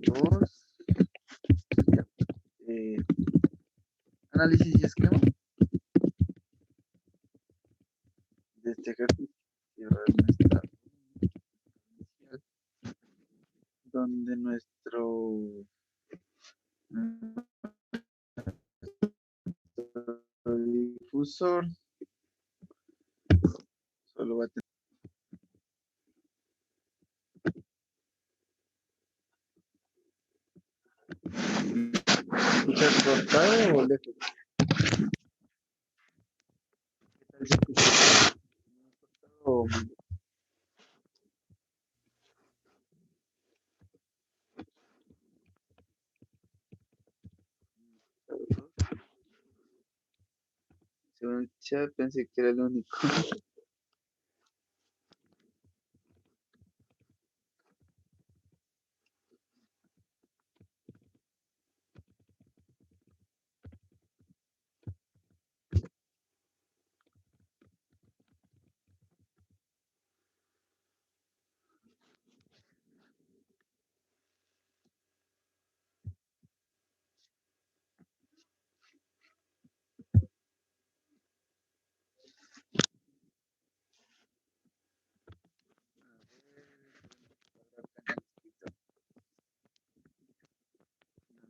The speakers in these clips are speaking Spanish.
número 2. Análisis y esquema de este ejercicio donde nuestro difusor solo va a tener ¿escuchas cortado o lejos? Según el chat pensé que era el único.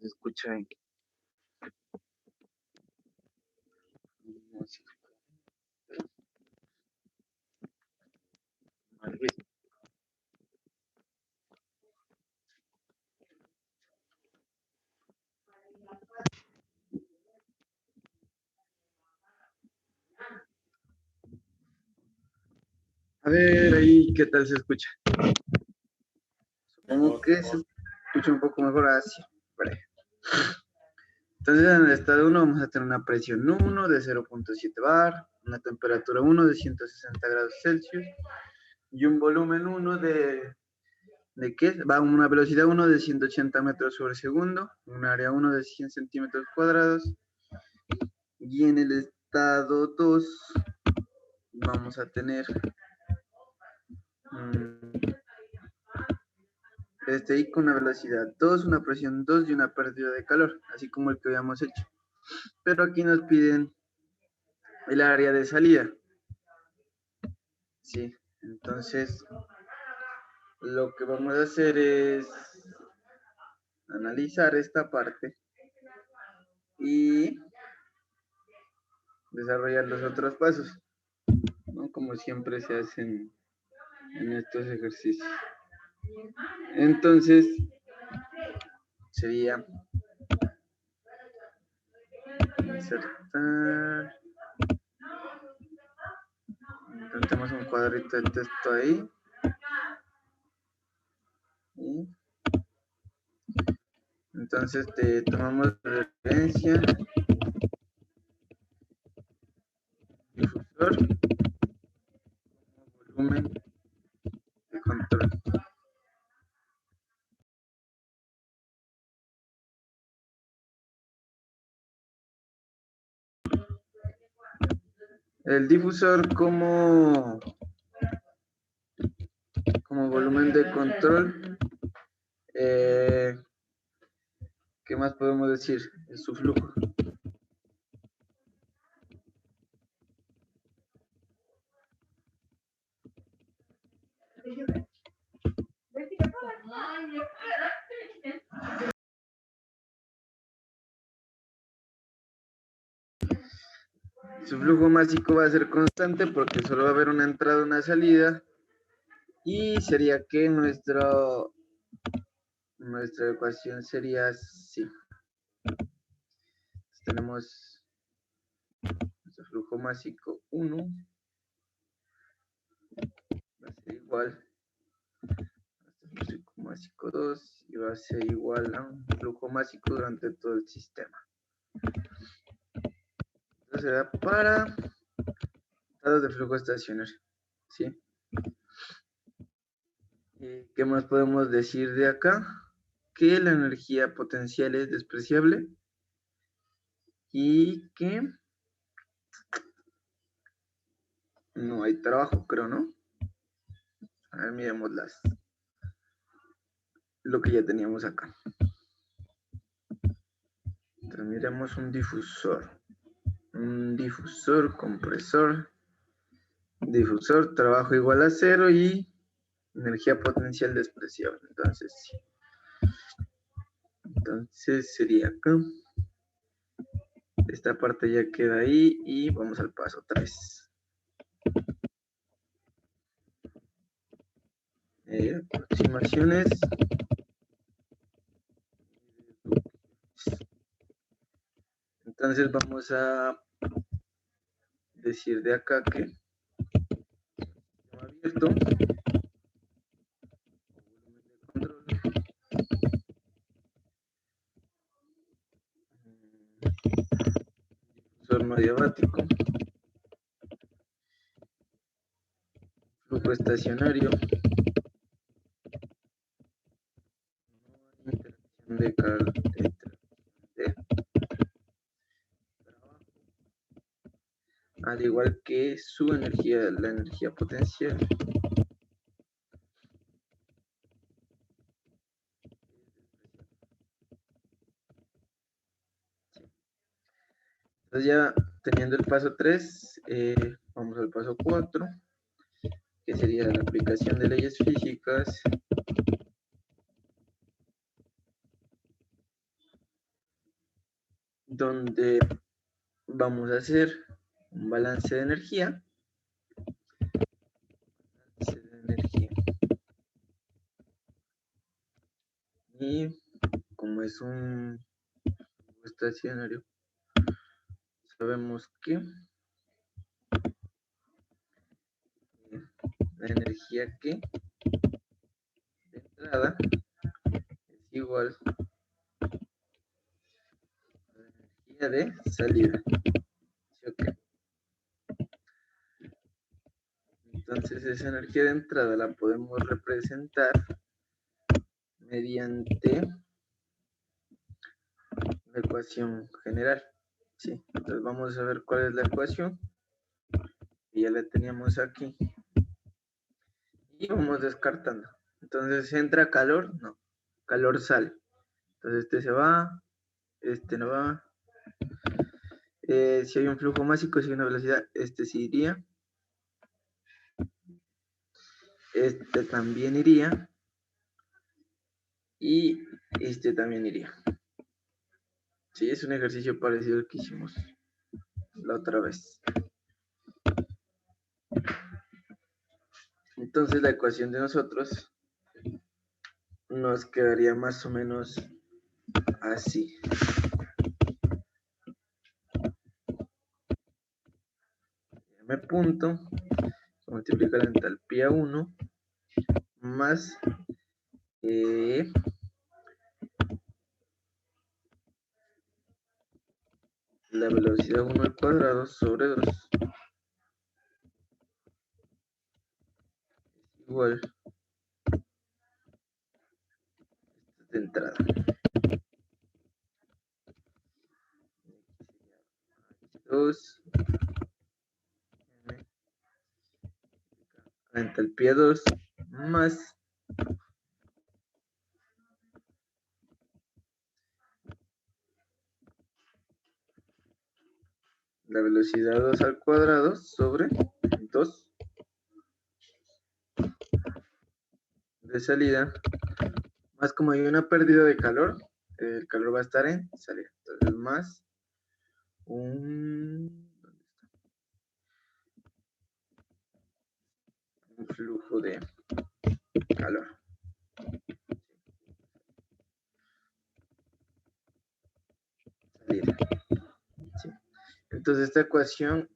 Se escucha ahí. A ver, ahí, ¿qué tal se escucha? Supongo que se escucha un poco mejor así. Vale. Entonces, en el estado 1 vamos a tener una presión 1 de 0.7 bar, una temperatura 1 de 160 grados Celsius y un volumen 1 ¿de qué? Va una velocidad 1 de 180 metros sobre segundo, un área 1 de 100 centímetros cuadrados. Y en el estado 2 vamos a tener ahí con una velocidad 2, una presión 2 y una pérdida de calor, así como el que habíamos hecho. Pero aquí nos piden el área de salida. Sí, entonces lo que vamos a hacer es analizar esta parte y desarrollar los otros pasos, ¿no? Como siempre se hacen en estos ejercicios. Entonces sería insertar, tenemos un cuadrito de texto ahí y entonces tomamos referencia difusor volumen de control. El difusor como volumen de control, ¿qué más podemos decir? Es su flujo. Su flujo másico va a ser constante porque solo va a haber una entrada y una salida. Y sería que nuestra ecuación sería así. Entonces tenemos nuestro flujo másico 1 va a ser igual a nuestro flujo másico 2 y va a ser igual a un flujo másico durante todo el sistema. Esto será para estados de flujo estacionario. ¿Sí? ¿Qué más podemos decir de acá? Que la energía potencial es despreciable y que no hay trabajo, creo, ¿no? A ver, miremos las lo que ya teníamos acá. Entonces miremos un difusor. Un difusor, compresor. Difusor, trabajo igual a 0 y energía potencial despreciable. Entonces, sí. Entonces sería acá. Esta parte ya queda ahí y vamos al paso 3. Aproximaciones. Entonces vamos a decir de acá que abierto, control, difusor no diabático, flujo estacionario, interacción de trabajo, al igual que su energía, la energía potencial. Entonces ya teniendo el paso 3, vamos al paso 4, que sería la aplicación de leyes físicas. Donde vamos a hacer un balance de energía. Y como es un estacionario, sabemos que la energía que de entrada es igual a la energía de salida. ¿Sí o qué? Entonces esa energía de entrada la podemos representar mediante la ecuación general. ¿Sí? Entonces vamos a ver cuál es la ecuación. Y ya la teníamos aquí. Y vamos descartando. Entonces entra calor, no. Calor sale. Entonces este se va, este no va. Si hay un flujo másico, si hay una velocidad, este sí iría. Este también iría. Y este también iría. Sí, es un ejercicio parecido al que hicimos la otra vez. Entonces la ecuación de nosotros nos quedaría más o menos así. M punto se multiplica la entalpía 1 más la velocidad 1 al cuadrado sobre 2 igual de entrada. 2 la entalpía 2 más la velocidad 2 al cuadrado sobre 2 de salida, más como hay una pérdida de calor, el calor va a estar en salida. Entonces más un flujo de calor. Salida. Sí. Entonces esta ecuación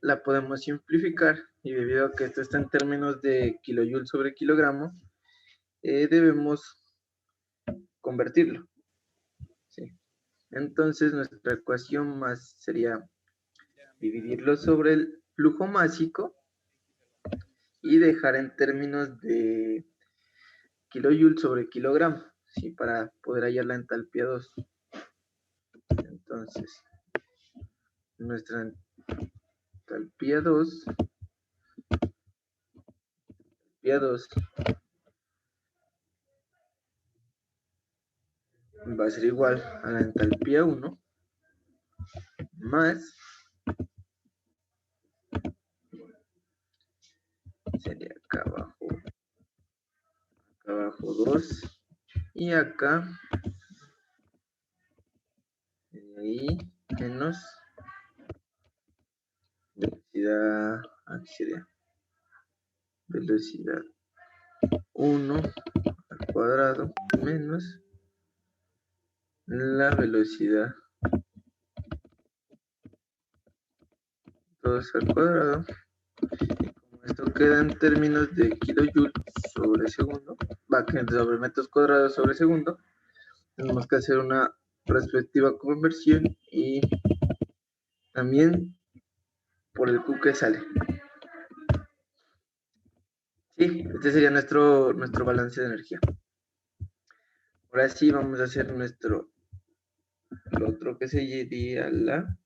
la podemos simplificar y debido a que esto está en términos de kilojoule sobre kilogramo, debemos convertirlo. ¿Sí? Entonces nuestra ecuación más sería dividirlo sobre el flujo másico y dejar en términos de kilojoule sobre kilogramo, ¿sí? Para poder hallar la entalpía 2. Entonces, nuestra entalpía 2 es va a ser igual a la entalpía 1 más, sería acá abajo 2, y acá sería ahí menos velocidad, aquí sería velocidad 1 al cuadrado menos la velocidad 2 al cuadrado. Como esto queda en términos de kilojoule sobre segundo, va a quedar sobre metros cuadrados sobre segundo, tenemos que hacer una respectiva conversión y también por el Q que sale. Sí, este sería nuestro balance de energía. Ahora sí vamos a hacer lo otro que sería la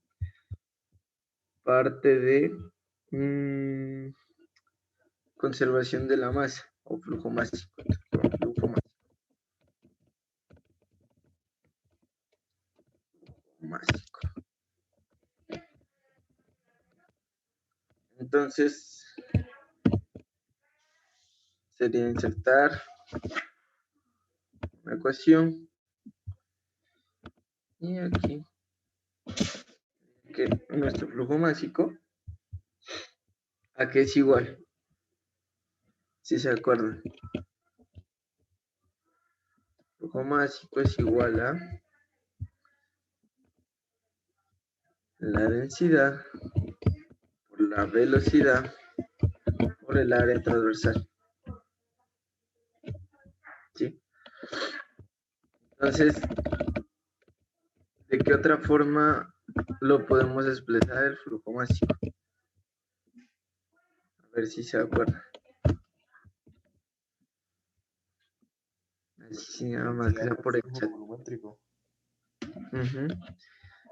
parte de conservación de la masa o flujo másico. Entonces sería insertar una ecuación y aquí que nuestro flujo másico a qué es igual, si se acuerdan. Flujo másico es igual a la densidad por la velocidad por el área transversal. ¿Sí? Entonces, ¿de qué otra forma lo podemos expresar el flujo másico? A ver si se acuerdan. Así nada más que sea por exacto.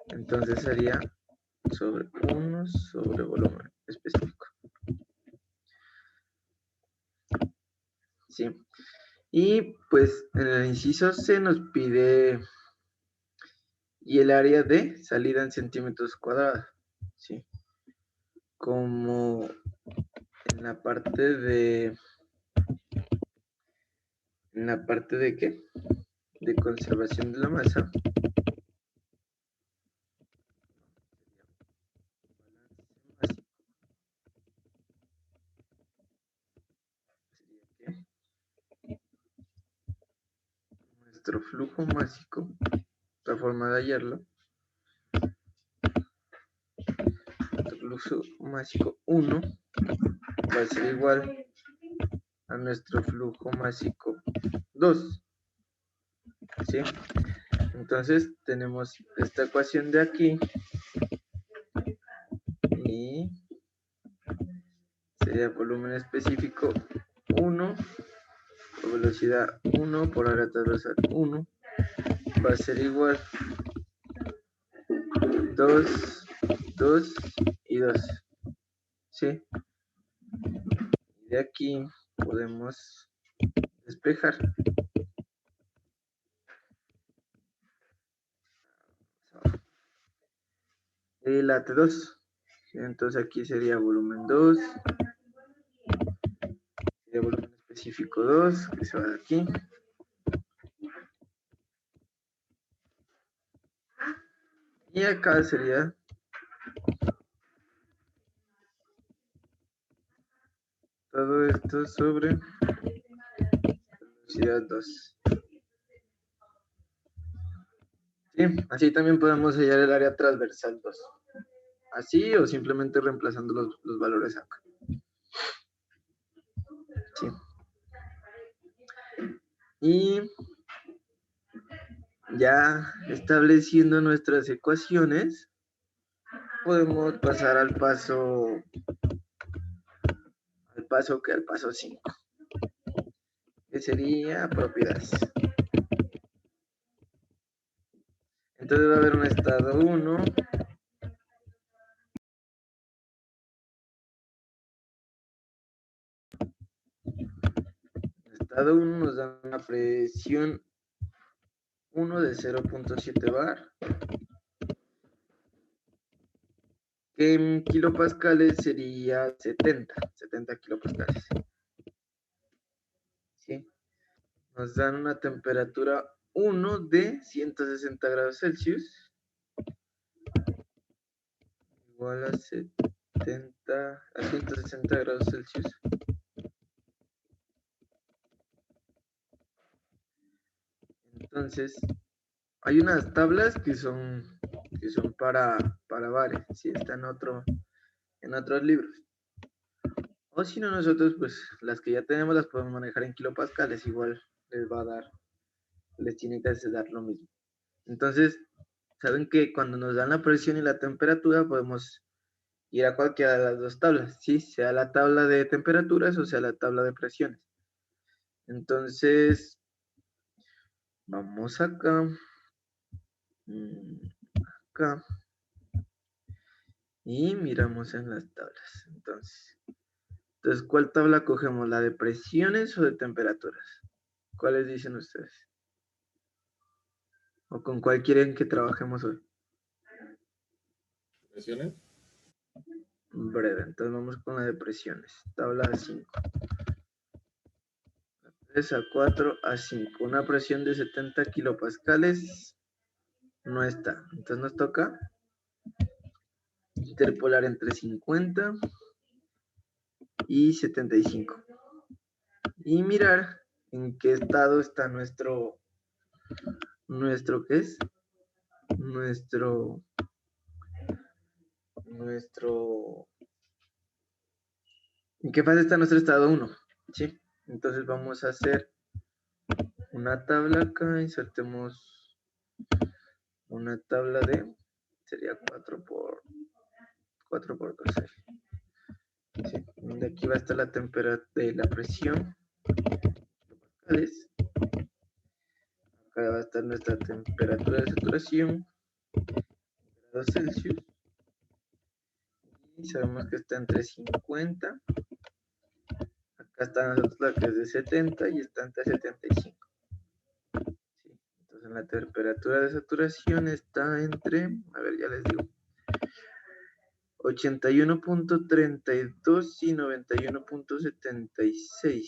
Entonces sería sobre 1 sobre volumen específico. ¿Sí? Y pues en el inciso C nos pide y el área de salida en centímetros cuadrados. ¿Sí? Como en la parte de ¿qué? De conservación de la masa. Nuestro flujo másico, la forma de hallarlo, nuestro flujo másico 1 va a ser igual a nuestro flujo másico 2. ¿Sí? Entonces tenemos esta ecuación de aquí y sería volumen específico 1 por velocidad 1 por área transversal 1 va a ser igual 2, 2 y 2. ¿Sí? Y de aquí podemos despejar. El AT2. Entonces aquí sería volumen 2. Sería volumen específico 2, que se va de aquí. Y acá sería todo esto sobre velocidad 2. ¿Sí? Así también podemos hallar el área transversal 2. Así o simplemente reemplazando los valores acá. ¿Sí? Y ya estableciendo nuestras ecuaciones, podemos pasar al paso 5, que sería propiedades. Entonces va a haber un estado 1, estado 1 nos da una presión 1 de 0.7 bar, que en kilopascales sería 70 kilopascales. ¿Sí? Nos dan una temperatura 1 de 160 grados Celsius, igual a 160 grados Celsius. Entonces, hay unas tablas que son para bares, ¿sí? Está en otros libros. O si no, nosotros, pues, las que ya tenemos las podemos manejar en kilopascales, igual les va a dar, les tiene que dar lo mismo. Entonces, saben que cuando nos dan la presión y la temperatura, podemos ir a cualquiera de las dos tablas, ¿sí? Sea la tabla de temperaturas o sea la tabla de presiones. Entonces, vamos acá, acá, y miramos en las tablas. Entonces, ¿cuál tabla cogemos? ¿La de presiones o de temperaturas? ¿Cuáles dicen ustedes? ¿O con cuál quieren que trabajemos hoy? ¿Presiones? Breve, entonces vamos con la de presiones. Tabla 5. 3 a 4 a 5. Una presión de 70 kilopascales no está. Entonces nos toca interpolar entre 50 y 75. Y mirar en qué estado está nuestro ¿qué es? Nuestro ¿en qué fase está nuestro estado 1? ¿Sí? Entonces vamos a hacer una tabla acá, insertemos una tabla de, sería 4 por 2. ¿Sí? De aquí va a estar la temperatura de la presión. Acá va a estar nuestra temperatura de saturación, grados Celsius. Y sabemos que está entre 50. Acá está nosotros la que es de 70 y está entre 75. ¿Sí? Entonces la temperatura de saturación está entre, a ver, ya les digo, 81.32 y 91.76.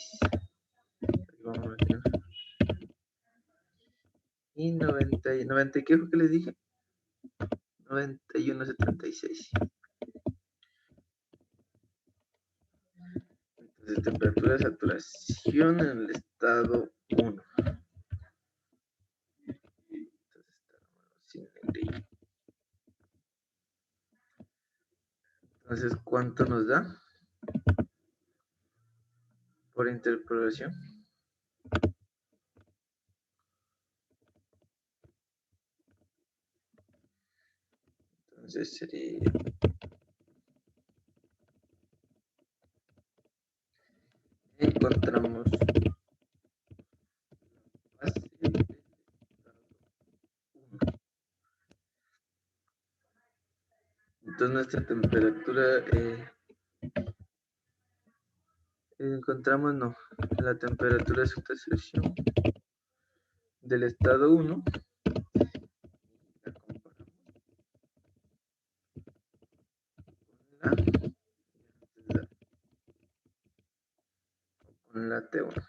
Vamos a ver. Y 90, ¿qué fue que les dije? 91.76. Entonces, temperatura de saturación en el estado 1. Entonces, ¿cuánto nos da por interpolación? Entonces sería, encontramos base del estado 1. Entonces nuestra temperatura, encontramos, no, la temperatura de saturación del estado 1. La comparamos con la T1.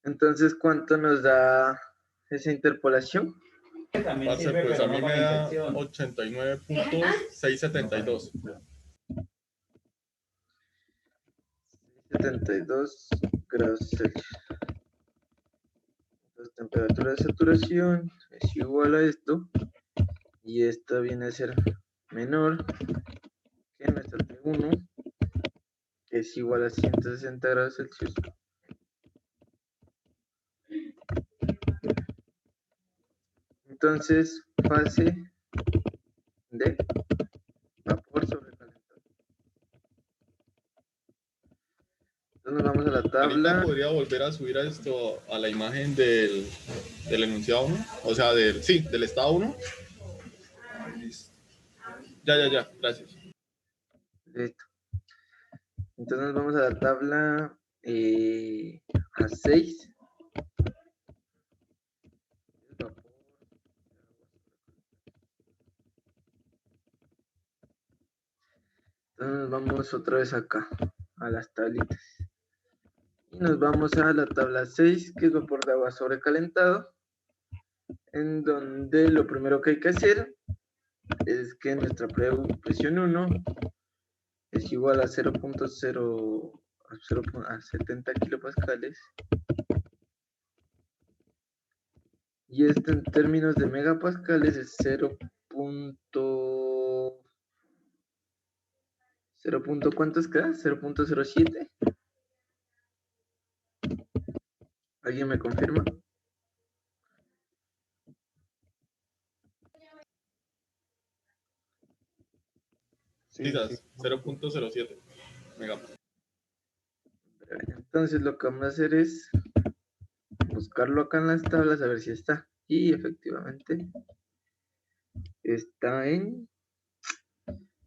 Entonces, ¿cuánto nos da esa interpolación? Parce, pues a mí me da 89.672. 72 grados Celsius. Entonces, temperatura de saturación es igual a esto. Y esto viene a ser menor que nuestra T1, que es igual a 160 grados Celsius. Entonces, fase de vapor sobrecalentado. Entonces nos vamos a la Ahorita tabla. podría volver a subir a esto a la imagen del enunciado 1, o sea, del estado 1. Ya, gracias. Listo. Entonces nos vamos a la tabla a 6. Entonces vamos otra vez acá, a las tablitas. Y nos vamos a la tabla 6, que es vapor de agua sobrecalentado, en donde lo primero que hay que hacer es que nuestra presión 1 es igual a 0.0 a 70 kilopascales. Y esto en términos de megapascales es 0. ¿Cuántos queda? 0.07. ¿Alguien me confirma? Sí, 0.07 megapascales. Entonces lo que vamos a hacer es buscarlo acá en las tablas a ver si está. Y efectivamente está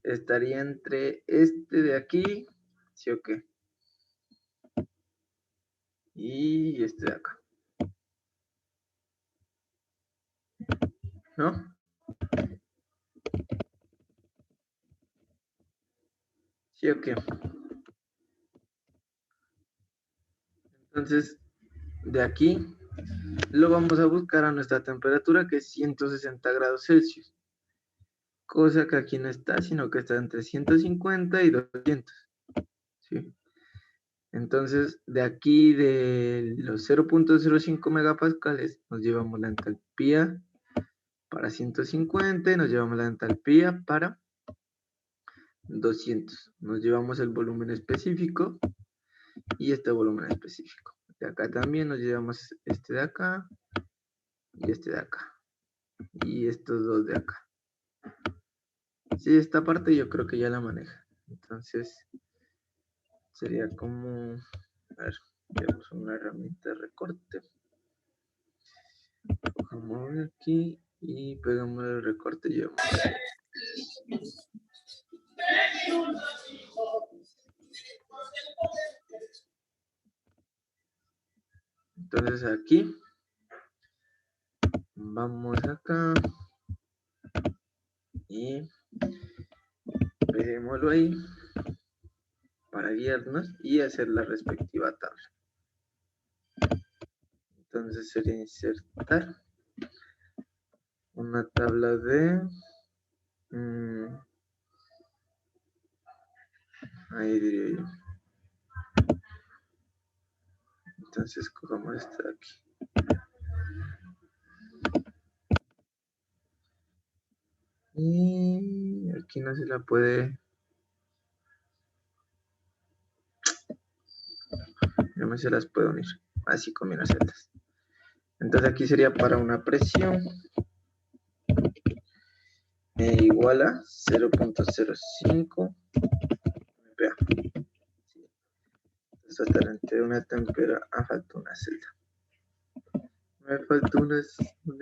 estaría entre este de aquí, ¿sí o qué? Y este de acá, ¿no? ¿Sí o qué? Entonces, de aquí lo vamos a buscar a nuestra temperatura, que es 160 grados Celsius. Cosa que aquí no está, sino que está entre 150 y 200. ¿Sí? Entonces, de aquí de los 0.05 megapascales, nos llevamos la entalpía para 150 y nos llevamos la entalpía para 200. Nos llevamos el volumen específico y este volumen específico. De acá también nos llevamos este de acá y este de acá. Y estos dos de acá. Sí, esta parte yo creo que ya la maneja. Entonces, sería como... A ver, tenemos una herramienta de recorte. Cojamos aquí y pegamos el recorte y llevamos. Entonces aquí vamos acá y peguémoslo ahí para guiarnos y hacer la respectiva tabla. Entonces sería insertar una tabla de ahí diría yo. Entonces cojamos esta de aquí. Y aquí no se la puede. No me se las puedo unir. Así combino celdas. Entonces aquí sería para una presión igual a 0.05 PA. Esto estará entre una temperatura. Falta una celda. Me falta una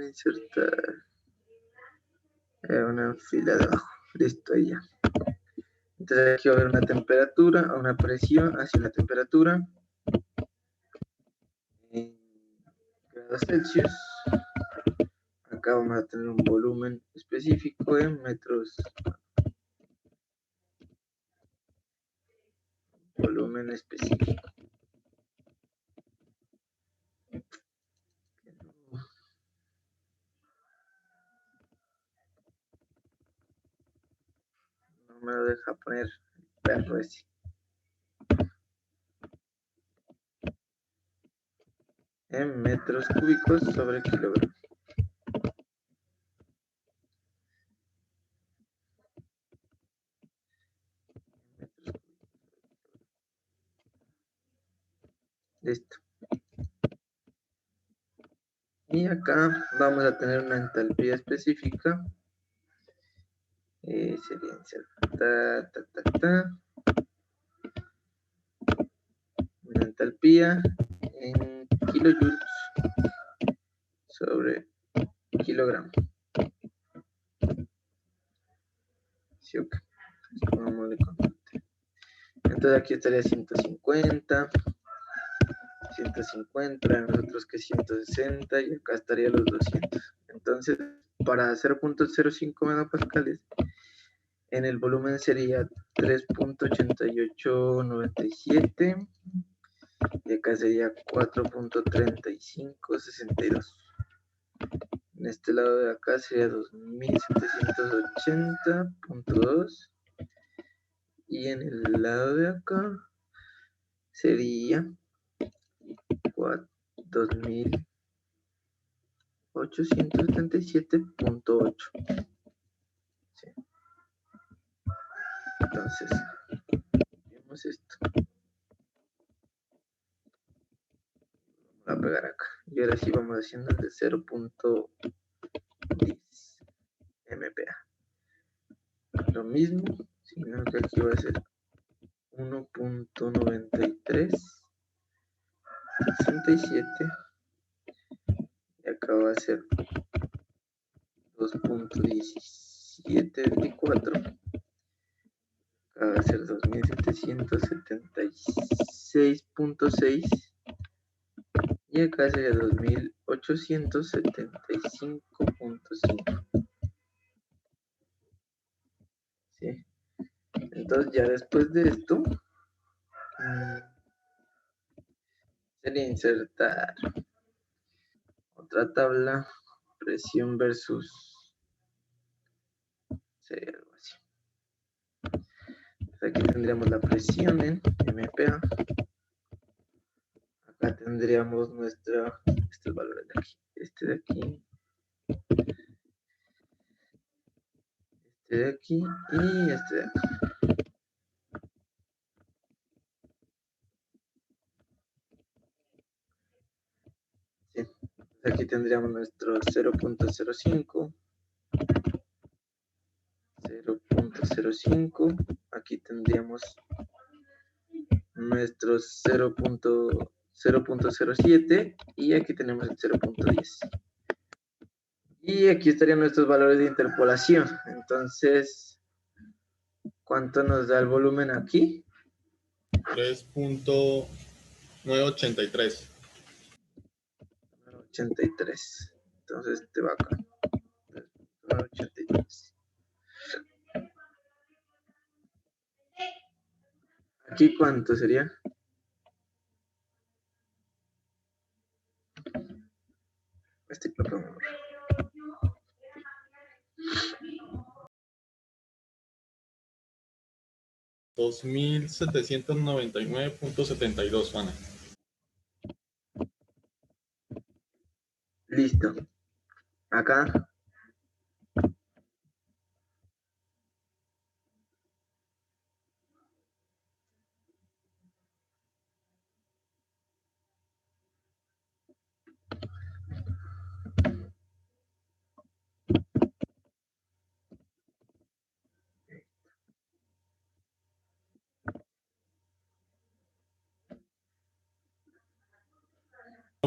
insertar. Una fila de abajo. Listo, ahí ya. Entonces aquí va a haber una temperatura, una presión hacia la temperatura en grados Celsius. Acá vamos a tener un volumen específico en metros. Volumen específico. No me lo deja poner el perro ese. En metros cúbicos sobre kilogramos. Listo. Y acá vamos a tener una entalpía específica. Sería insertar una entalpía en kilojoules sobre kilogramo. ¿Sí, okay? Entonces aquí estaría 150 150, nosotros que 160 y acá estaría los 200. Entonces, para 0.05 megapascales, en el volumen sería 3.8897 y acá sería 4.3562. En este lado de acá sería 2780.2 y en el lado de acá sería 2877.8. ¿Sí? Entonces, vemos esto. Vamos a pegar acá. Y ahora sí vamos haciendo el de 0.10 MPa. Lo mismo, sino que aquí va a ser 1.9367 y acá va a ser 2.1724, acá va a ser 2776.6 y acá sería 2875.5. ¿Sí? Entonces ya después de esto sería insertar otra tabla, presión versus, sería algo así. Aquí tendríamos la presión en MPa. Acá tendríamos estos valores de aquí. Este de aquí. Este de aquí y este de aquí. Sí. Aquí tendríamos nuestro 0.05. 0.05. Aquí tendríamos nuestro 0.07 y aquí tenemos el 0.10. Y aquí estarían nuestros valores de interpolación. Entonces, ¿cuánto nos da el volumen aquí? 3.983. 83. Entonces, este va acá. 83. ¿Aquí cuánto sería? Este lo podemos ver. 2799.72, Ana. Listo. Acá.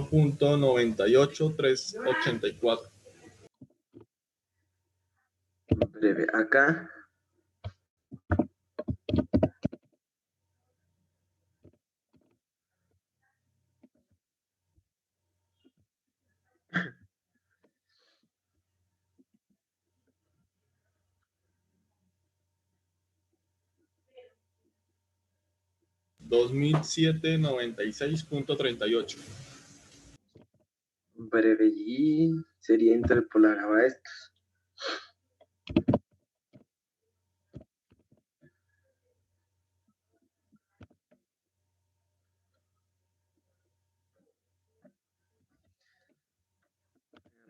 .98384. Breve. Acá. $2,796.38. Breve y sería interpolar a estos.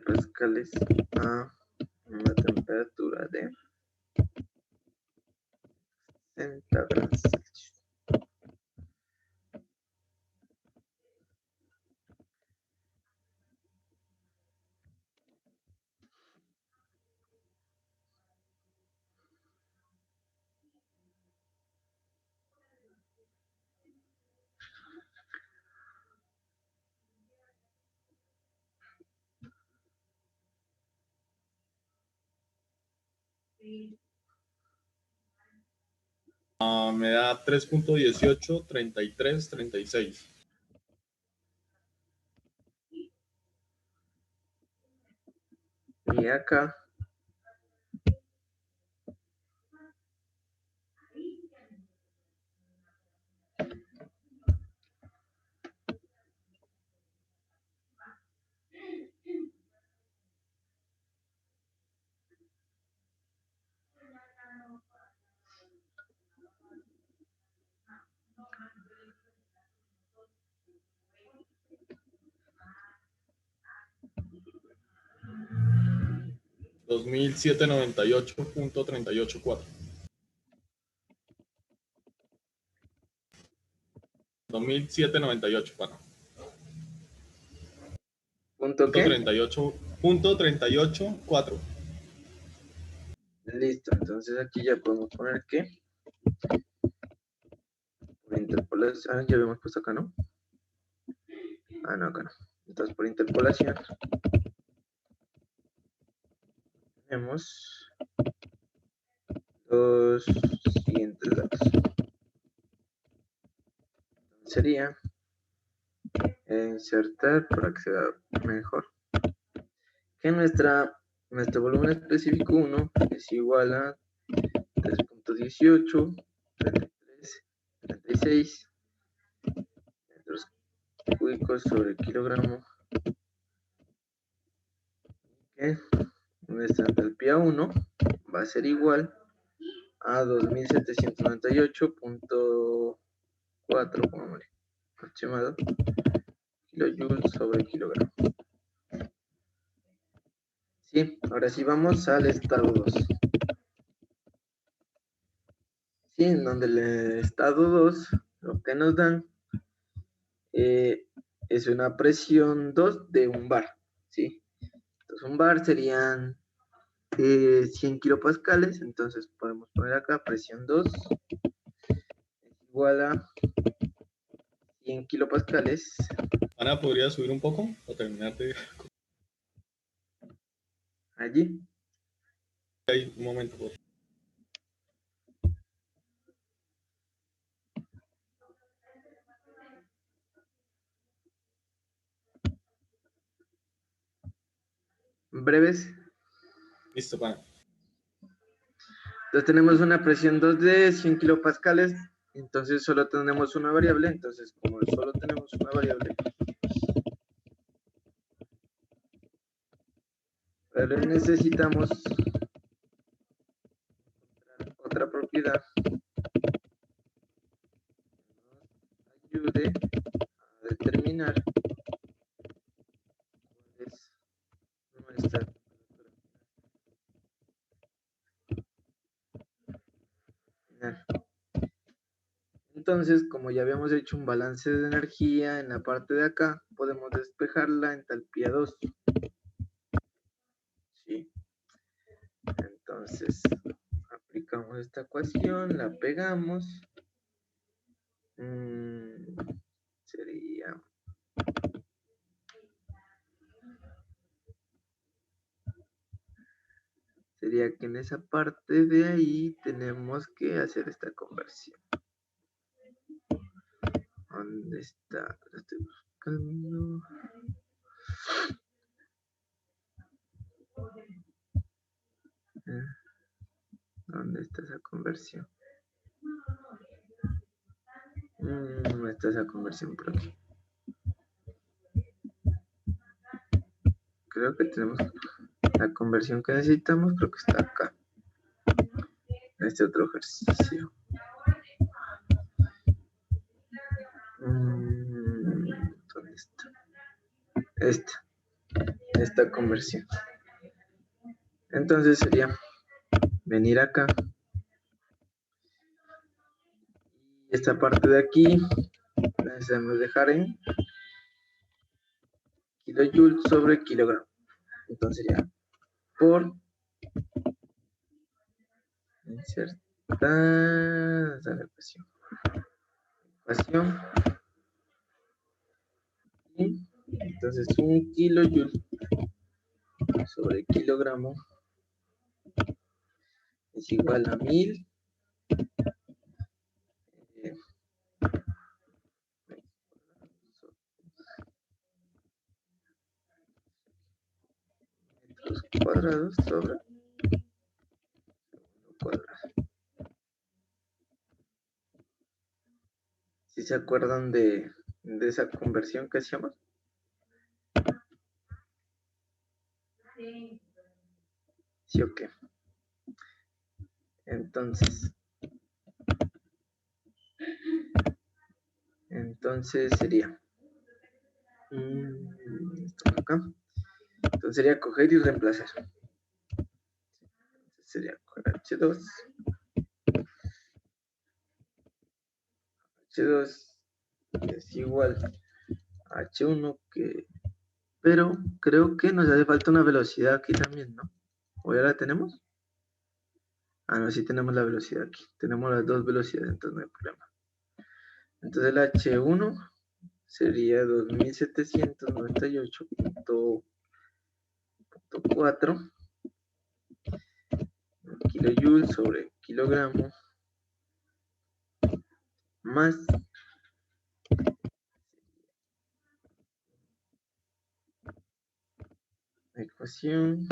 Pascales a una temperatura de 60 grados Celsius. Me da 3.183336. acá. Dos mil setecientos noventa y ocho punto 38.4. 2798, bueno. ¿Punto qué? 38.384. Listo, entonces aquí ya podemos poner que por interpolación, ya habíamos puesto acá, ¿no? Ah, no, acá no. Entonces por interpolación tenemos los siguientes datos. Sería insertar para que se vea mejor que nuestro volumen específico 1 es igual a 3.18, 33, 36 metros cúbicos sobre kilogramo, que nuestra entalpía 1 va a ser igual a 2798.4 como aproximado kilojoules sobre kilogramo. Sí, ahora sí vamos al estado 2. Sí, en donde el estado 2 lo que nos dan es una presión 2 de un bar, ¿sí? Entonces un bar serían 100 kilopascales, entonces podemos poner acá presión 2 es igual a 100 kilopascales. Ana, ¿podría subir un poco o terminar de Allí. ahí un momento? Por favor. Breves. Listo, pana. Entonces tenemos una presión 2 de 100 kilopascales, entonces solo tenemos una variable, entonces como solo tenemos una variable, pero necesitamos otra propiedad que nos ayude a determinar cuál es nuestra temperatura final. Entonces, como ya habíamos hecho un balance de energía en la parte de acá, podemos despejar la entalpía 2. ¿Sí? Entonces, aplicamos esta ecuación, la pegamos. Sería que en esa parte de ahí tenemos que hacer esta conversión. ¿Dónde está? La estoy buscando. ¿Dónde está esa conversión? No está esa conversión por aquí. Creo que tenemos la conversión que necesitamos, creo que está acá. En este otro ejercicio. ¿Dónde está? Esta conversión. Entonces sería venir acá. Y esta parte de aquí la necesitamos dejar en kilojoules sobre kilogramo. Entonces sería por insertar la ecuación. Y entonces 1 kilojoule sobre kilogramo es igual a 1000 metros cuadrado sobre cuadrado. ¿Sí se acuerdan de esa conversión que hacíamos? ¿Sí o qué? Entonces sería esto acá. Entonces sería coger y reemplazar. Sería coger H2. H2 es igual a H1 que... Pero creo que nos hace falta una velocidad aquí también, ¿no? ¿O ya la tenemos? Ah, no, sí tenemos la velocidad aquí. Tenemos las dos velocidades, entonces no hay problema. Entonces el H1 sería 2798.4 kilojoules sobre kilogramo más la ecuación.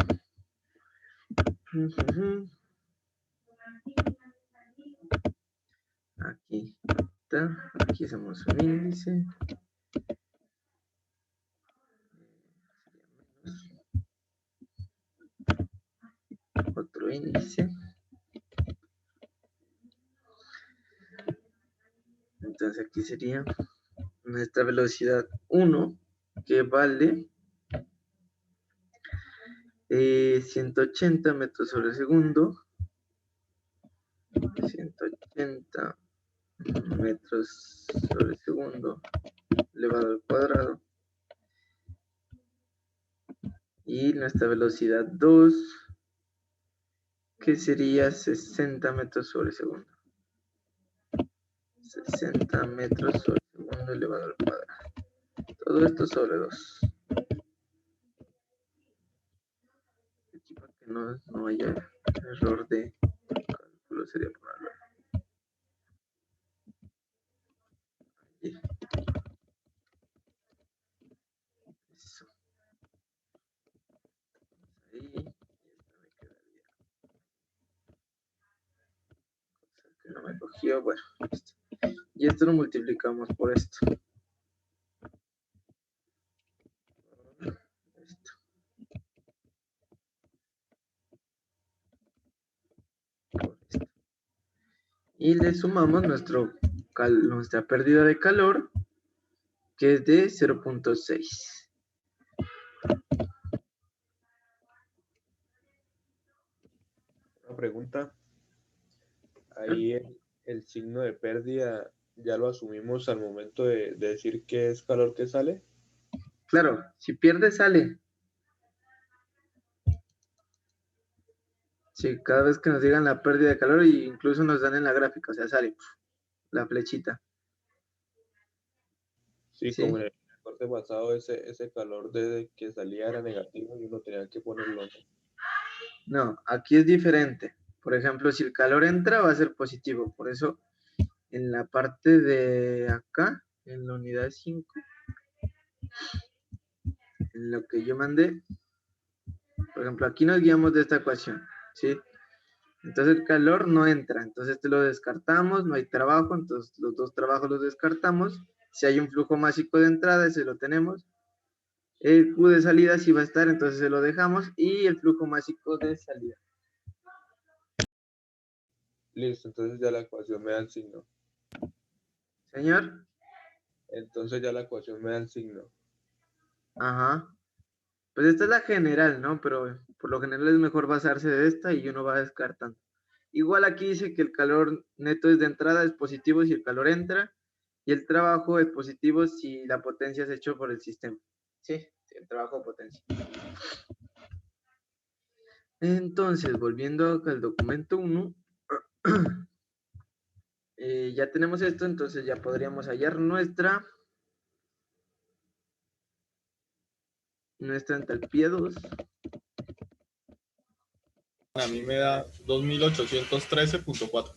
Aquí está, aquí hacemos un índice. Otro índice. Entonces aquí sería nuestra velocidad 1, que vale 180 metros sobre segundo. 180 metros sobre segundo elevado al cuadrado. Y nuestra velocidad 2, que sería 60 metros sobre segundo. 60 metros sobre segundo elevado al cuadrado. Todo esto sobre 2. Aquí para que no haya error de cálculo sería ponerlo ahí. Eso. Ahí. Y esta me quedaría. Cosa que no me cogió. Bueno, listo. Y esto lo multiplicamos por esto. Y le sumamos nuestra pérdida de calor, que es de 0.6. Una pregunta. Ahí el signo de pérdida ya lo asumimos al momento de decir que es calor que sale. Claro, si pierde, sale. Sí, cada vez que nos digan la pérdida de calor, y incluso nos dan en la gráfica, o sea, sale la flechita. Sí, Sí. como en el corte pasado, ese calor desde que salía era negativo y uno tenía que ponerlo. No, aquí es diferente. Por ejemplo, si el calor entra, va a ser positivo. Por eso, en la parte de acá, en la unidad 5, en lo que yo mandé, por ejemplo, aquí nos guiamos de esta ecuación, ¿sí? Entonces el calor no entra, entonces este lo descartamos, no hay trabajo, entonces los dos trabajos los descartamos. Si hay un flujo másico de entrada, ese lo tenemos. El Q de salida sí va a estar, entonces se lo dejamos. Y el flujo másico de salida. Listo, entonces ya la ecuación me da el signo. Señor. Entonces ya la ecuación me da el signo. Ajá. Pues esta es la general, ¿no? Pero por lo general es mejor basarse de esta y uno va descartando. Igual aquí dice que el calor neto es de entrada, es positivo si el calor entra, y el trabajo es positivo si la potencia es hecho por el sistema. Sí, el trabajo de potencia. Entonces, volviendo acá al documento 1, ya tenemos esto, entonces ya podríamos hallar nuestra entalpía 2. A mí me da 2813.4.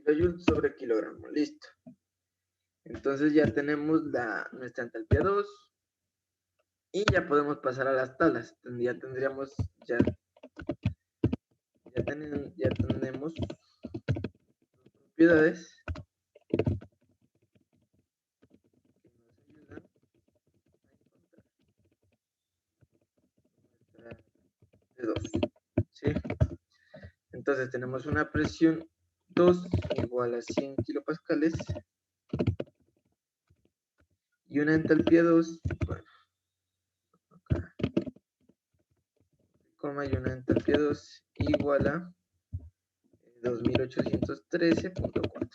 Kilojoules sobre kilogramo, listo. Entonces ya tenemos nuestra entalpía 2 y ya podemos pasar a las tablas. Ya tendríamos, ya tenemos propiedades que nos ayudan a encontrar nuestra T2, ¿sí? Entonces tenemos una presión 2 igual a 100 kilopascales y una entalpía 2, bueno, acá, coma, y una entalpía 2 igual a 2813.4.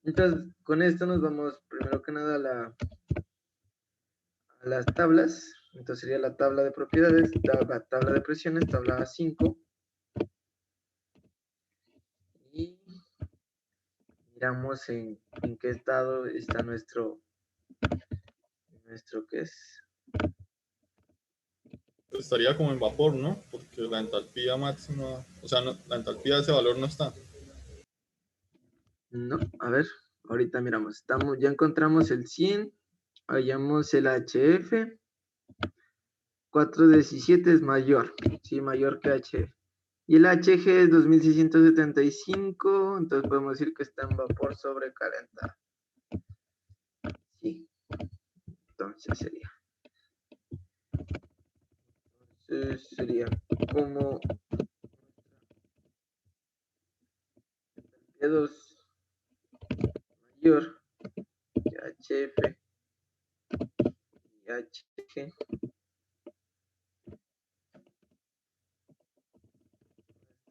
Entonces, con esto nos vamos primero que nada a las tablas. Entonces sería la tabla de propiedades, tabla de presiones, tabla 5. Y miramos en qué estado está nuestro ¿qué es? Estaría como en vapor, ¿no? Porque la entalpía máxima, o sea, la entalpía de ese valor no está. No, a ver, ahorita miramos. Ya encontramos el 100, hallamos el HF. 417 es mayor, sí, mayor que HF. Y el HG es 2675, entonces podemos decir que está en vapor sobrecalentado. Sí, entonces sería como P2 mayor que HF y HG.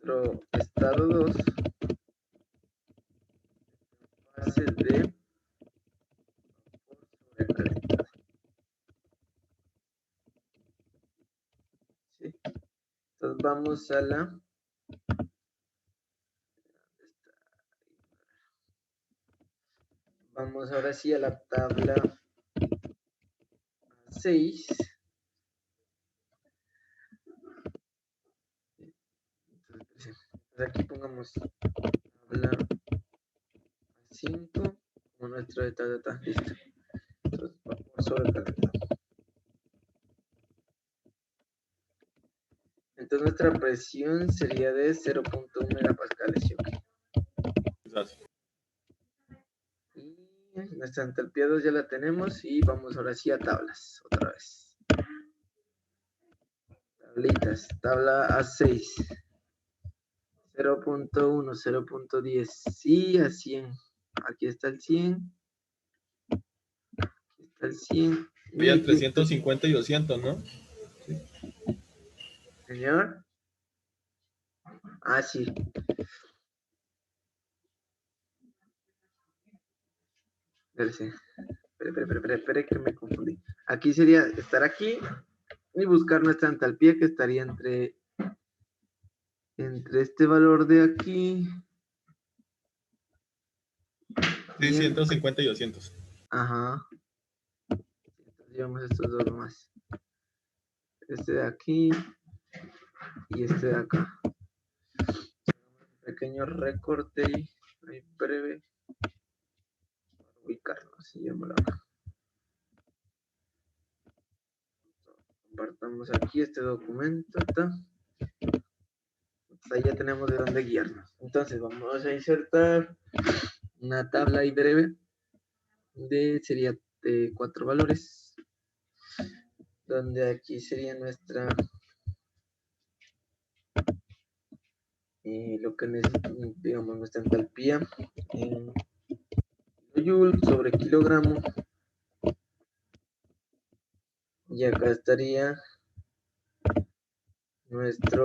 Nuestro estado 2 fase de vapor sobrecalentado. ¿Sí? Entonces vamos a vamos ahora sí a la tabla 6. Entonces aquí pongamos tabla 5 como nuestro de listo. Entonces vapor sobrecalentado. Entonces nuestra presión sería de 0.1 megapascales, ¿sí? Gracias. Y nuestra entalpía 2 ya la tenemos y vamos ahora sí a tablas, otra vez. Tablitas, tabla A6. 0.1, 0.10 y a 100. Aquí está el 100. Aquí está el 100. Había entre 150 y 200, ¿no? Sí. Señor. Ah, sí. Espere que me confundí. Aquí sería estar aquí y buscar nuestra entalpía que estaría entre este valor de aquí. Sí, 150 y 200. Ajá. Entonces llevamos estos dos más. Este de aquí y este de acá. Un pequeño recorte ahí breve para ubicarnos. Y llámalo acá. Compartamos aquí este documento. Ahí ya tenemos de dónde guiarnos. Entonces vamos a insertar una tabla ahí breve sería de 4 valores, donde aquí sería nuestra lo que necesitamos, digamos, nuestra entalpía en kilojoule sobre kilogramo, y acá estaría nuestra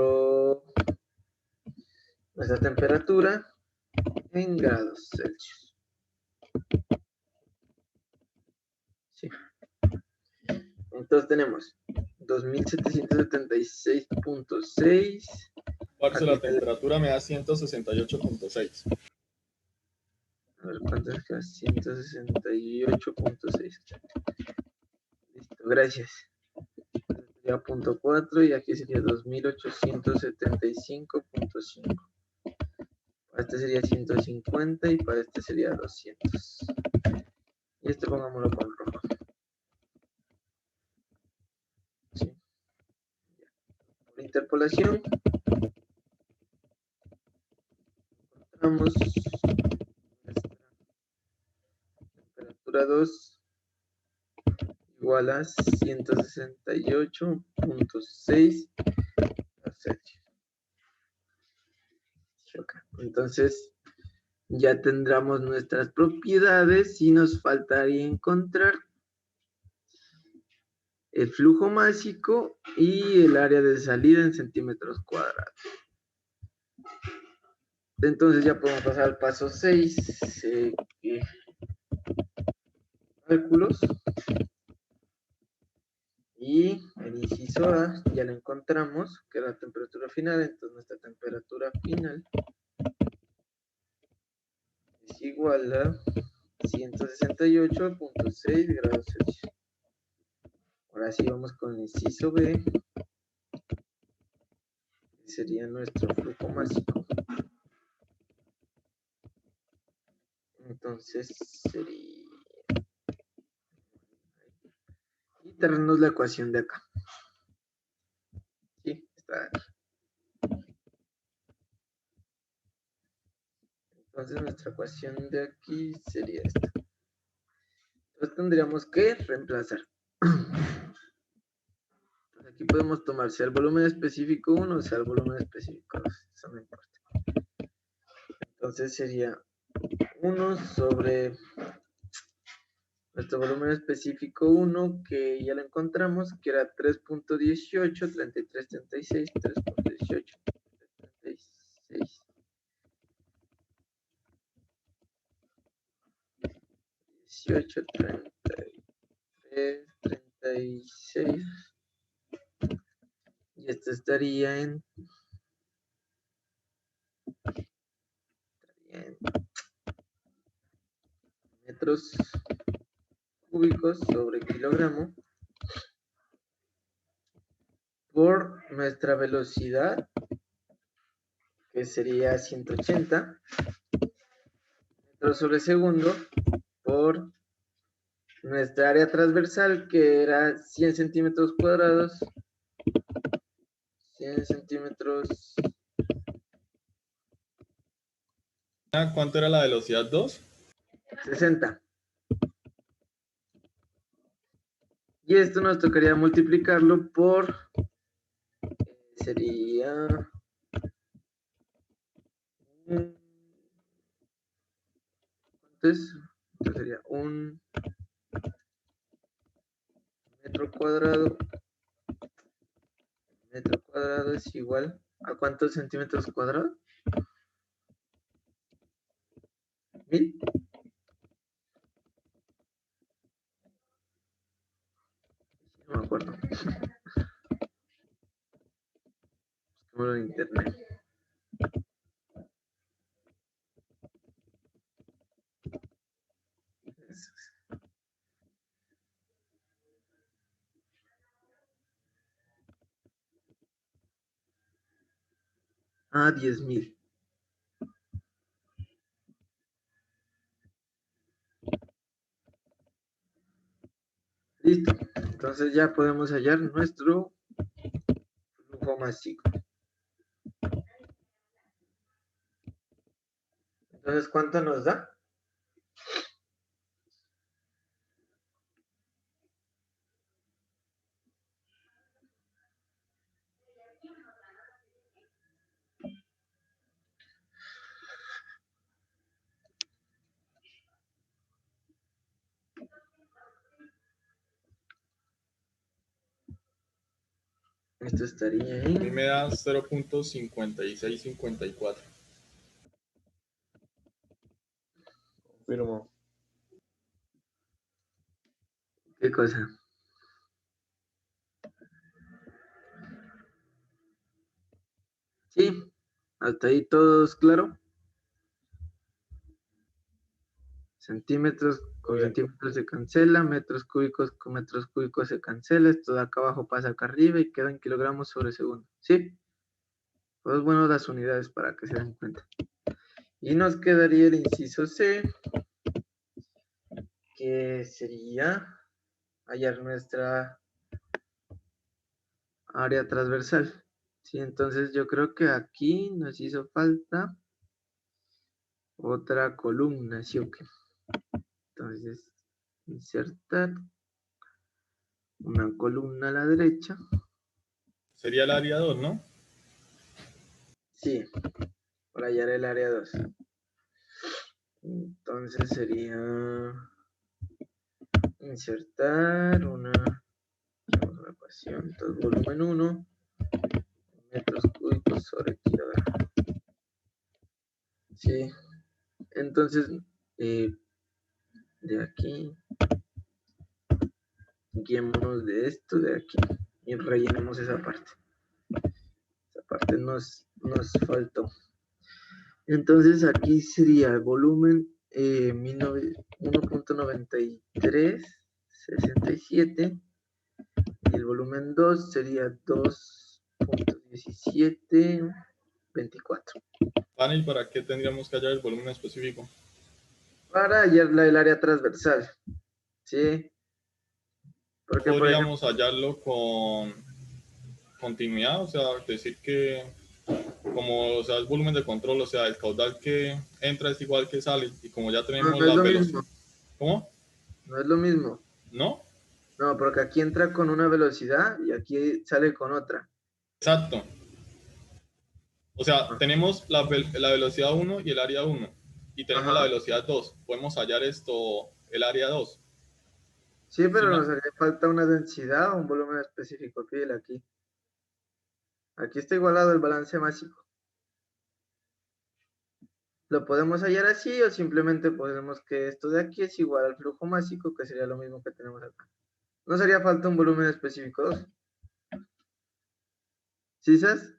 temperatura en grados Celsius. Sí. Entonces tenemos 2776.6. Parce, la temperatura me da 168.6. A ver, ¿cuánto es que 168.6? Listo, gracias. Sería punto 4 y aquí sería 2875.5. Para este sería 150 y para este sería 200. Y este pongámoslo con rojo. ¿Sí? Por interpolación, encontramos nuestra temperatura 2 igual a 168.6 grados Celsius. Entonces, ya tendremos nuestras propiedades y nos faltaría encontrar el flujo másico y el área de salida en centímetros cuadrados. Entonces ya podemos pasar al paso 6, cálculos. Y el inciso A ya lo encontramos, que es la temperatura final. Entonces nuestra temperatura final es igual a 168.6 grados Celsius. Ahora sí vamos con el inciso B, que sería nuestro flujo másico. Entonces sería... Y tenemos la ecuación de acá. Sí, está aquí. Entonces nuestra ecuación de aquí sería esta. Entonces tendríamos que reemplazar. Aquí podemos tomar sea el volumen específico 1 o sea el volumen específico 2. Eso no importa. Entonces sería 1 sobre nuestro volumen específico 1, que ya lo encontramos, que era 3.18, 33.36, 3.18, 36. 18, 33, 36. Y esto estaría en metros cúbicos sobre kilogramo por nuestra velocidad, que sería 180 metros sobre segundo, por nuestra área transversal, que era 100 centímetros cuadrados, 100 centímetros. ¿Cuánto era la velocidad 2? 60. Y esto nos tocaría multiplicarlo por, sería ¿cuánto es? Esto sería 1 metro cuadrado. Metro cuadrado es igual a ¿cuántos centímetros cuadrados? 1000. No me acuerdo. Busquémoslo en internet. Ah, 10.000. Listo. Entonces ya podemos hallar nuestro flujo másico. Entonces, ¿cuánto nos da? Esto estaría A mí en... me da 0.5654. Confirmo. ¿Qué cosa? Sí, hasta ahí todos claro. Centímetros con centímetros se cancela, metros cúbicos con metros cúbicos se cancela, esto de acá abajo pasa acá arriba y quedan kilogramos sobre segundo. ¿Sí? Pues bueno, las unidades para que se den cuenta. Y nos quedaría el inciso C, que sería hallar nuestra área transversal. Sí, entonces yo creo que aquí nos hizo falta otra columna, ¿sí o qué? Entonces, insertar una columna a la derecha. Sería el área 2, ¿no? Sí, para hallar el área 2. Entonces sería insertar una ecuación, entonces volumen 1, metros cúbicos sobre kilogramo. Sí, entonces de aquí, guiémonos de esto de aquí y rellenemos esa parte. Esa parte nos faltó. Entonces aquí sería el volumen 1.9367 y el volumen 2 sería 2.1724. Panel, ¿para qué tendríamos que hallar el volumen específico? Para hallar el área transversal, ¿sí? Porque, por ejemplo, Podríamos hallarlo con continuidad, o sea, decir que como, o sea, el volumen de control, o sea, el caudal que entra es igual que sale, y como ya no, tenemos no es la lo velocidad. mismo, ¿Cómo? no es lo mismo. ¿No? No, porque aquí entra con una velocidad y aquí sale con otra. Exacto. O sea, Ah, tenemos la velocidad 1 y el área 1, y tenemos la ajá. velocidad 2. Podemos hallar esto, el área 2. Sí, ¿Sí pero me- nos haría falta una densidad o un volumen específico. Aquí. Aquí está igualado el balance másico. Lo podemos hallar así o simplemente podemos que esto de aquí es igual al flujo másico, que sería lo mismo que tenemos acá. No sería falta un volumen específico 2. ¿Sí sabes?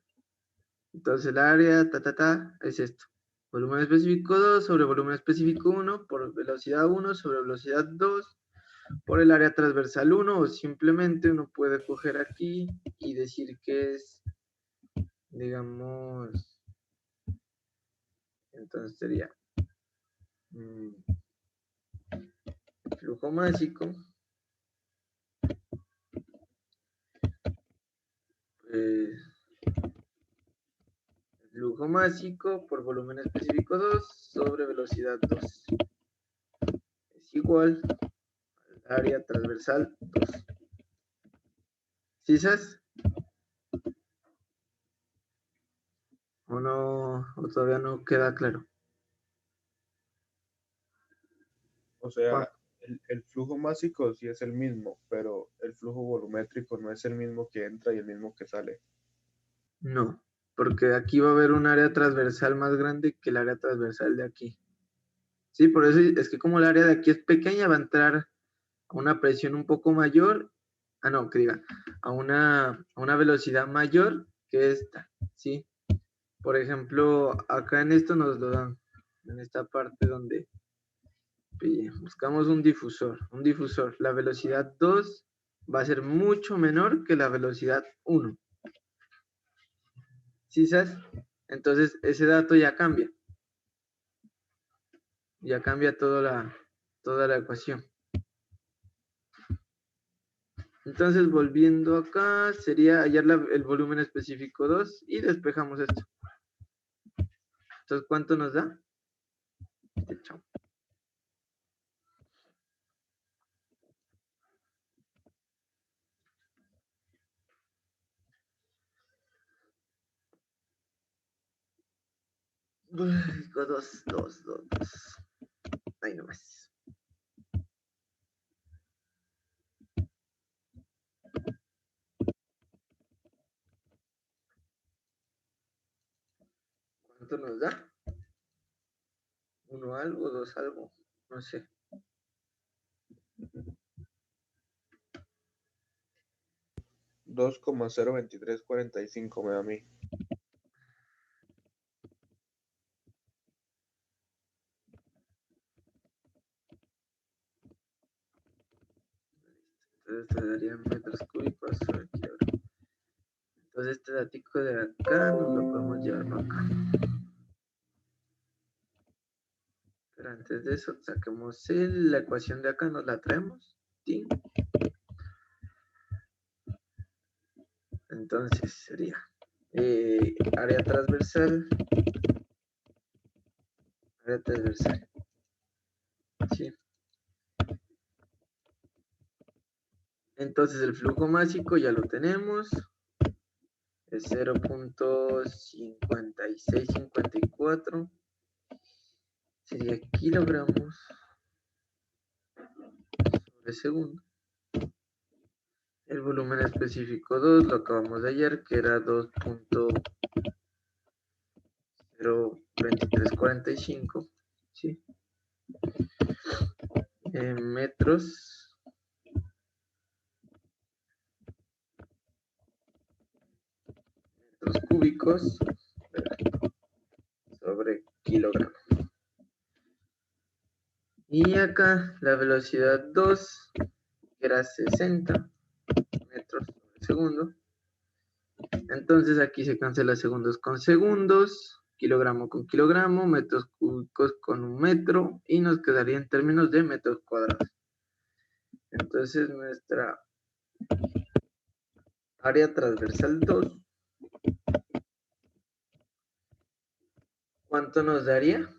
Entonces el área, es esto. Volumen específico 2 sobre volumen específico 1 por velocidad 1 sobre velocidad 2 por el área transversal 1, o simplemente uno puede coger aquí y decir que es, digamos, entonces sería flujo másico, pues, flujo másico por volumen específico 2 sobre velocidad 2 es igual al área transversal 2. ¿Sí sabes? ¿O no? ¿O todavía no queda claro? O Juan. sea, el flujo másico sí es el mismo, pero el flujo volumétrico no es el mismo que entra y el mismo que sale. No, porque aquí va a haber un área transversal más grande que el área transversal de aquí. Sí, por eso es que como el área de aquí es pequeña, va a entrar a una presión un poco mayor, no, que diga, a una velocidad mayor que esta, ¿sí? Por ejemplo, acá en esto nos lo dan, en esta parte donde buscamos un difusor, la velocidad 2 va a ser mucho menor que la velocidad 1. ¿Sí sabes? Entonces ese dato ya cambia toda la ecuación. Entonces, volviendo acá, sería hallar el volumen específico 2 y despejamos esto. Entonces, ¿cuánto nos da? Chao. Dos. Ahí nomás. ¿Cuánto nos da? ¿Uno algo, dos algo? No sé. 2,02345 me da a mí. Entonces te daría metros cúbicos sobre kilogramo. Entonces este datico de acá nos lo podemos llevar para acá. antes de eso, saquemos la ecuación de acá, nos la traemos. ¿Sí? Entonces sería área transversal, ¿sí? Entonces el flujo másico ya lo tenemos, es 0.5654, sería kilogramos sobre segundo. El volumen específico 2 lo acabamos de hallar, que era 2.02345, ¿sí? Metros cúbicos sobre kilogramo. Y acá la velocidad 2, que era 60 metros por segundo. Entonces aquí se cancela segundos con segundos, kilogramo con kilogramo, metros cúbicos con un metro, y nos quedaría en términos de metros cuadrados. Entonces nuestra área transversal 2, ¿cuánto nos daría?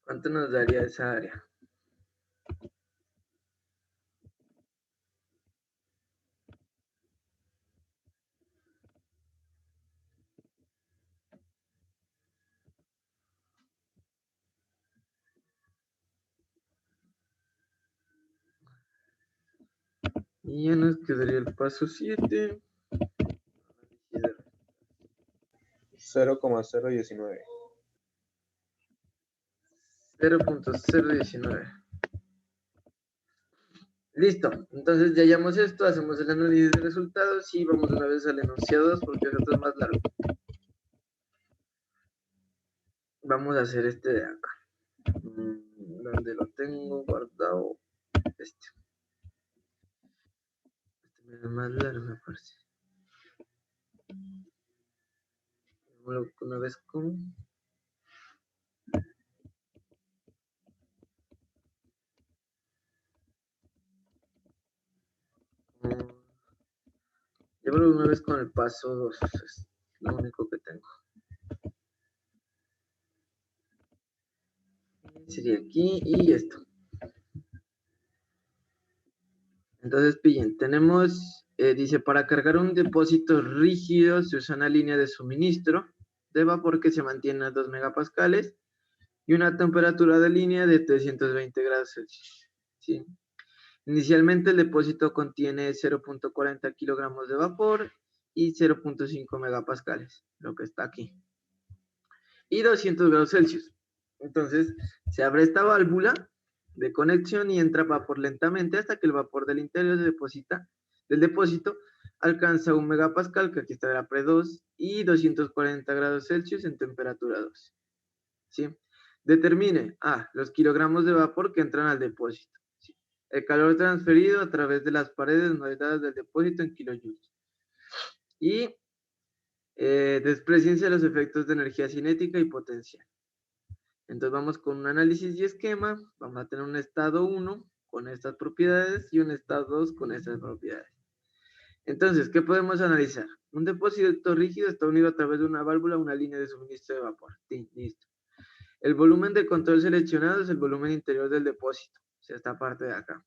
¿Cuánto nos daría esa área? Y ya nos quedaría el paso 7. 0,019. 0.019. Listo, entonces ya hallamos esto, hacemos el análisis de resultados y vamos una vez al enunciado 2 porque el otro es más largo. Vamos a hacer este de acá. ¿Dónde lo tengo guardado? Este es más largo, me parece. Una vez con... Llévalo una vez con el paso 2, es lo único que tengo. Sería aquí y esto. Entonces, pillen, tenemos, dice, para cargar un depósito rígido se usa una línea de suministro de vapor que se mantiene a 2 megapascales y una temperatura de línea de 320 grados Celsius. ¿Sí? Inicialmente el depósito contiene 0.40 kilogramos de vapor y 0.5 megapascales, lo que está aquí, y 200 grados Celsius. Entonces se abre esta válvula de conexión y entra vapor lentamente hasta que el vapor del interior del depósito alcanza 1 megapascal, que aquí está la Pre2, y 240 grados Celsius en temperatura 2. ¿Sí? Determine los kilogramos de vapor que entran al depósito. ¿Sí? El calor transferido a través de las paredes moldeadas del depósito en kilojoules. Y despreciense los efectos de energía cinética y potencial. Entonces vamos con un análisis y esquema. Vamos a tener un estado 1 con estas propiedades y un estado 2 con estas propiedades. Entonces, ¿qué podemos analizar? Un depósito rígido está unido a través de una válvula a una línea de suministro de vapor. Sí, listo. El volumen de control seleccionado es el volumen interior del depósito, o sea, esta parte de acá.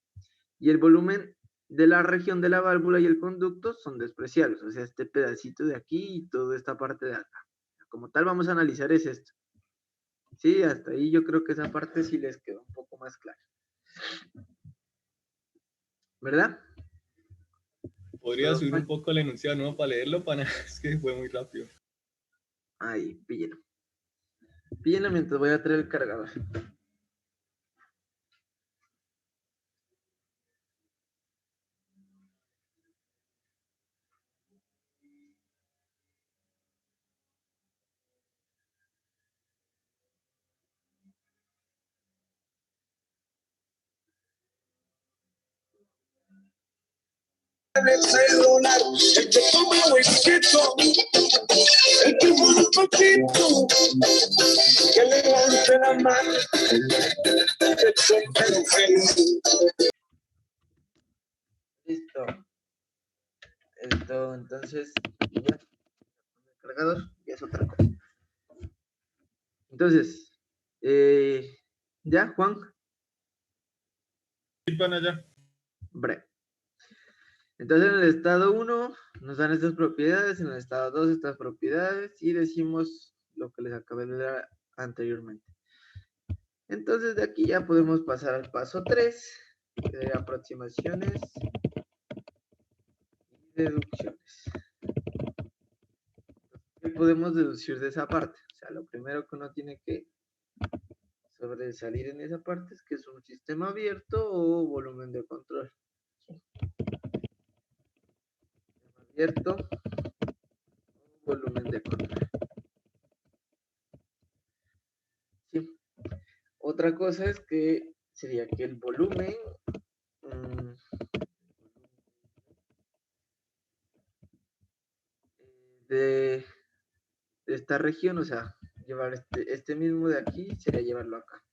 Y el volumen de la región de la válvula y el conducto son despreciables, o sea, este pedacito de aquí y toda esta parte de acá. Como tal, vamos a analizar es esto. Sí, hasta ahí yo creo que esa parte sí les quedó un poco más clara. ¿Verdad? Podría subir un poco el enunciado, ¿no? Para leerlo, para es que fue muy rápido. Ahí, píllelo. Píllelo mientras voy a traer el cargador. en el celular, el que toma whisky, el que fuma un poquito, que levante la mano, el sombrero feliz. Listo. Esto, entonces, ya. El cargador ya es otra cosa. Entonces, ¿ya, Juan? Sí, pana, ya. Bre. Entonces, en el estado 1 nos dan estas propiedades, en el estado 2 estas propiedades y decimos lo que les acabé de dar anteriormente. Entonces, de aquí ya podemos pasar al paso 3, que sería aproximaciones y deducciones. ¿Qué podemos deducir de esa parte? O sea, lo primero que uno tiene que sobresalir en esa parte es que es un sistema abierto o volumen de control. Sistema abierto o volumen de control. Sí. Otra cosa es que sería que el volumen de esta región, o sea, llevar este mismo de aquí, sería llevarlo acá.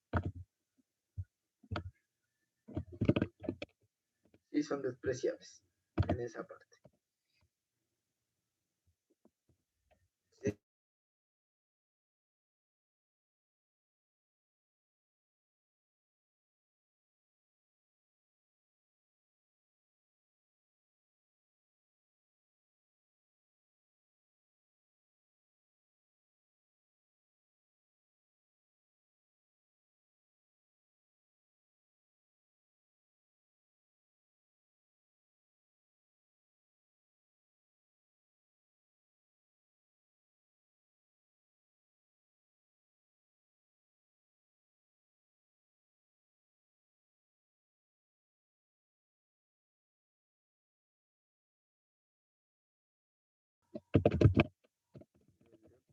Y son despreciables en esa parte. Sí.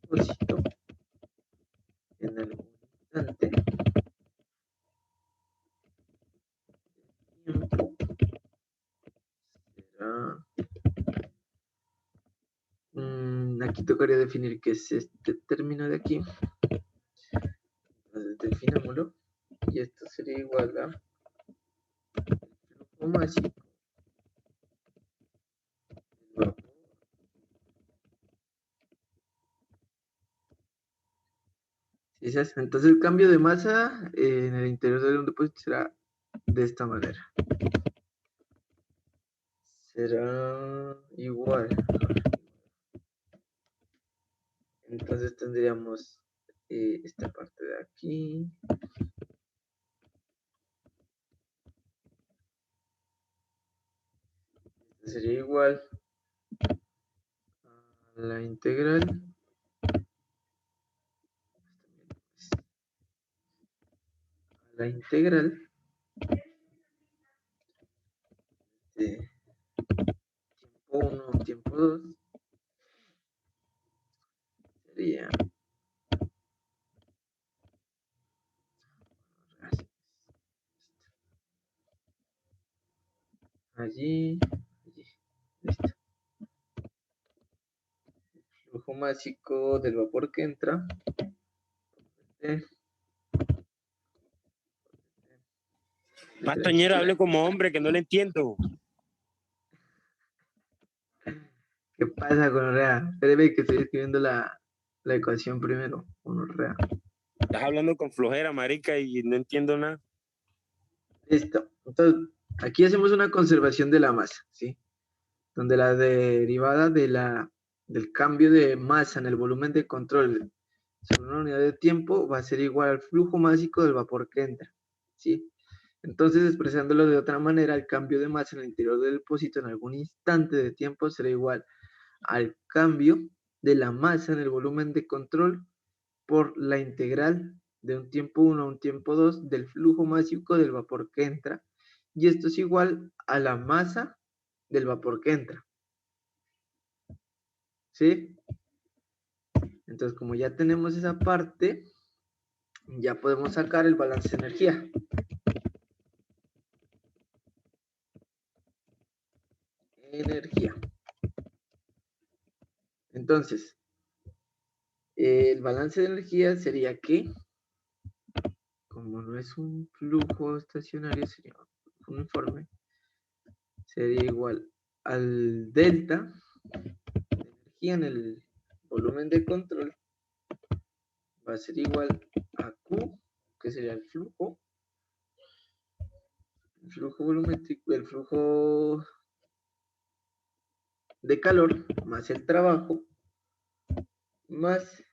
Depósito en algún instante tiempo será aquí tocaría definir qué es este término de aquí. Entonces definámoslo y esto sería igual a flujo máximo del vapor. ¿Sí se hace? Entonces el cambio de masa en el interior de un depósito será de esta manera. Será igual. Entonces tendríamos esta parte de aquí. Sería igual a la integral de tiempo 1, tiempo 2 sería allí, listo. Flujo másico del vapor que entra. Más Toñero, hable como hombre, que no le entiendo. ¿Qué pasa con Rea? Espérame que estoy escribiendo la ecuación primero. Rea. Estás hablando con flojera, marica, y no entiendo nada. Listo. Entonces, aquí hacemos una conservación de la masa, ¿sí? Donde la derivada del cambio de masa en el volumen de control sobre una unidad de tiempo va a ser igual al flujo másico del vapor que entra, ¿sí? Entonces, expresándolo de otra manera, el cambio de masa en el interior del depósito en algún instante de tiempo será igual al cambio de la masa en el volumen de control por la integral de un tiempo 1 a un tiempo 2 del flujo másico del vapor que entra, y esto es igual a la masa del vapor que entra. ¿Sí? Entonces, como ya tenemos esa parte, ya podemos sacar el balance de energía. El Entonces, el balance de energía sería que, como no es un flujo estacionario, sería uniforme, sería igual al delta de energía en el volumen de control, va a ser igual a Q, que sería el flujo volumétrico, el flujo de calor, más el trabajo, más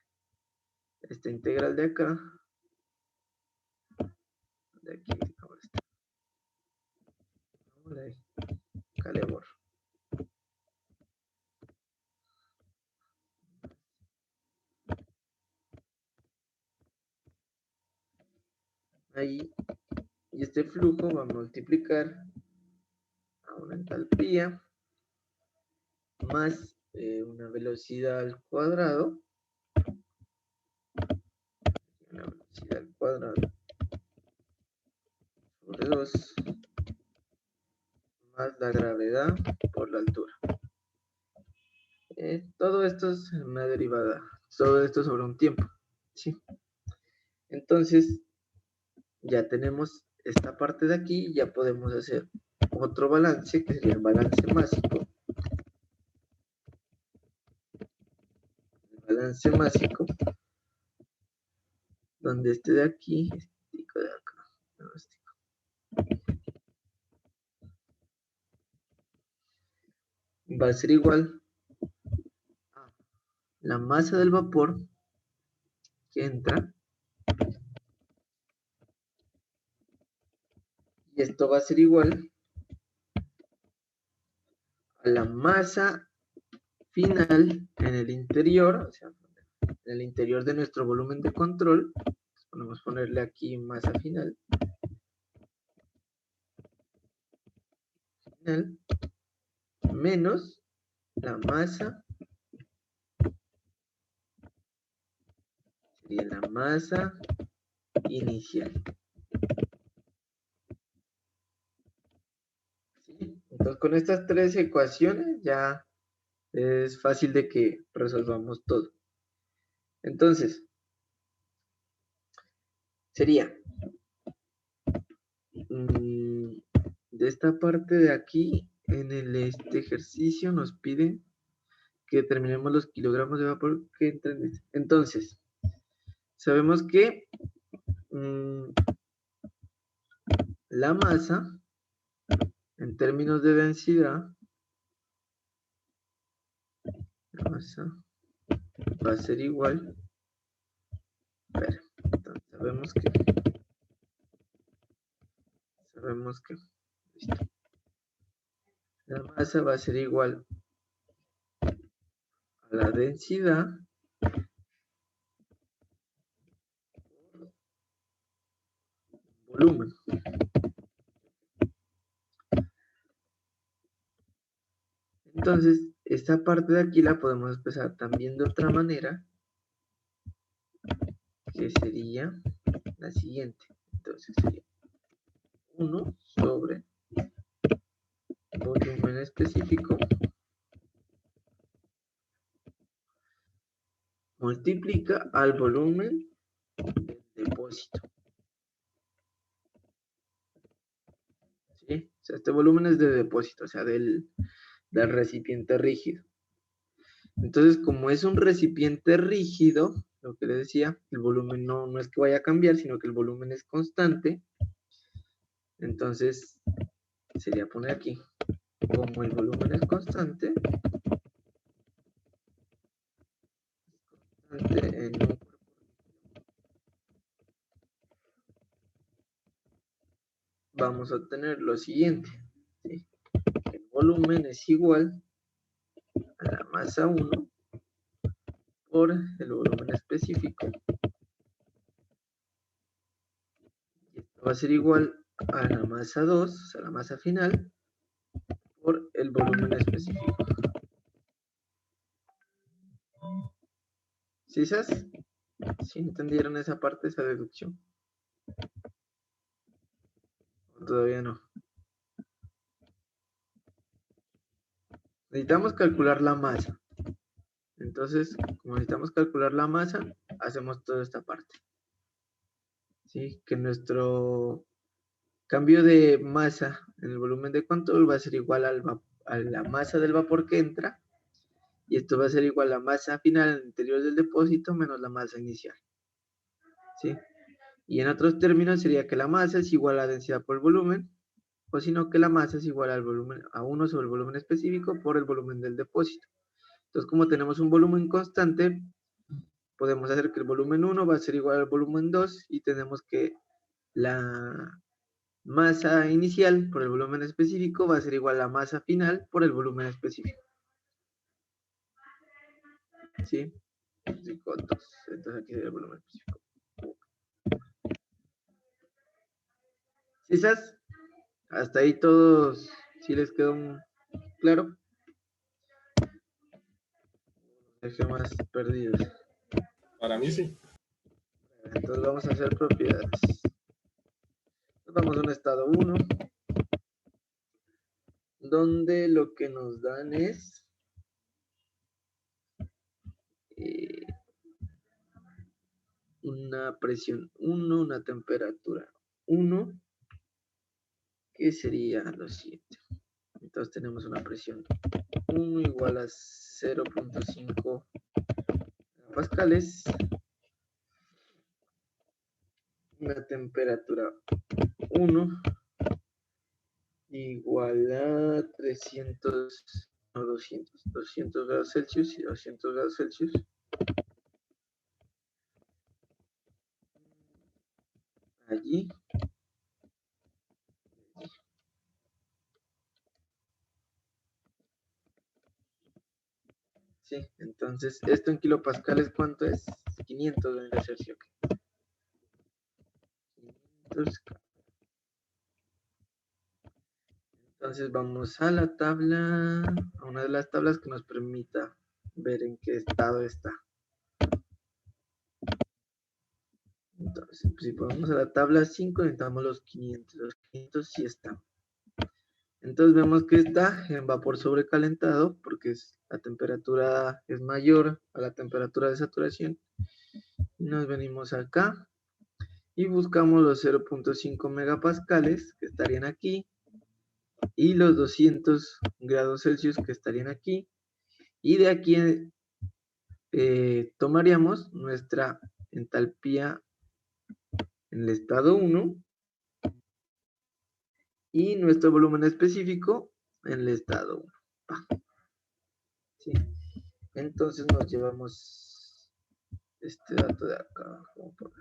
esta integral de acá, de aquí, ahora está, de ahí, acá le borro. Ahí, y este flujo va a multiplicar a una entalpía más una velocidad al cuadrado, sobre 2 más la gravedad por la altura. Todo esto es una derivada, todo esto sobre un tiempo, ¿sí? Entonces, ya tenemos esta parte de aquí, ya podemos hacer otro balance, que sería el balance másico. El balance másico, donde este de aquí, este de acá, no, va a ser igual a la masa del vapor que entra, y esto va a ser igual a la masa final en el interior, o sea, en el interior de nuestro volumen de control. Podemos ponerle aquí masa final, menos la masa, sería la masa inicial. ¿Sí? Entonces, con estas tres ecuaciones ya es fácil de que resolvamos todo. Entonces, sería de esta parte de aquí, en este ejercicio nos piden que determinemos los kilogramos de vapor que entran. Entonces, sabemos que la masa, en términos de densidad, la masa va a ser igual. A ver, entonces sabemos que listo. La masa va a ser igual a la densidad por volumen. Entonces, esta parte de aquí la podemos expresar también de otra manera, que sería la siguiente. Entonces, sería 1 sobre volumen específico multiplica al volumen del depósito. ¿Sí? O sea, este volumen es de depósito, o sea, del recipiente rígido. Entonces, como es un recipiente rígido, lo que les decía, el volumen no es que vaya a cambiar, sino que el volumen es constante. Entonces, sería poner aquí, como el volumen es constante, vamos a obtener lo siguiente, ¿sí? El volumen es igual a la masa 1 por el volumen específico, y esto va a ser igual a la masa 2, o sea, la masa final, por el volumen específico. ¿Sí, sabes? ¿Sí entendieron esa parte, esa deducción? ¿O todavía no? Necesitamos calcular la masa. Entonces, como necesitamos calcular la masa, hacemos toda esta parte. ¿Sí? Que nuestro cambio de masa en el volumen de control va a ser igual a la masa del vapor que entra, y esto va a ser igual a la masa final en el interior del depósito menos la masa inicial. ¿Sí? Y en otros términos sería que la masa es igual a la densidad por el volumen, o sino que la masa es igual al volumen, a 1 sobre el volumen específico por el volumen del depósito. Entonces, como tenemos un volumen constante, podemos hacer que el volumen 1 va a ser igual al volumen 2, y tenemos que la masa inicial por el volumen específico va a ser igual a la masa final por el volumen específico. ¿Sí? Entonces aquí sería el volumen específico. ¿Quizás hasta ahí todos sí les quedó claro? Dejé más perdidos. Para mí sí. Entonces vamos a hacer propiedades. Nos vamos a un estado 1, donde lo que nos dan es una presión 1, una temperatura 1, que sería lo siguiente. Entonces tenemos una presión 1 igual a 0.5 pascales, una temperatura 1 igual a 200 grados Celsius y 200 grados Celsius. Allí. Sí, entonces, esto en kilopascales, ¿cuánto es? 500 deben de ser, ¿sí? Okay. 500. Entonces vamos a la tabla, a una de las tablas que nos permita ver en qué estado está. Entonces, si ponemos a la tabla 5, necesitamos los 500. Los 500 sí están. Entonces vemos que está en vapor sobrecalentado, porque la temperatura es mayor a la temperatura de saturación. Y nos venimos acá y buscamos los 0.5 megapascales que estarían aquí, y los 200 grados Celsius que estarían aquí. Y de aquí tomaríamos nuestra entalpía en el estado 1 y nuestro volumen específico en el estado 1. ¿Sí? Entonces nos llevamos este dato de acá. Vamos a poner.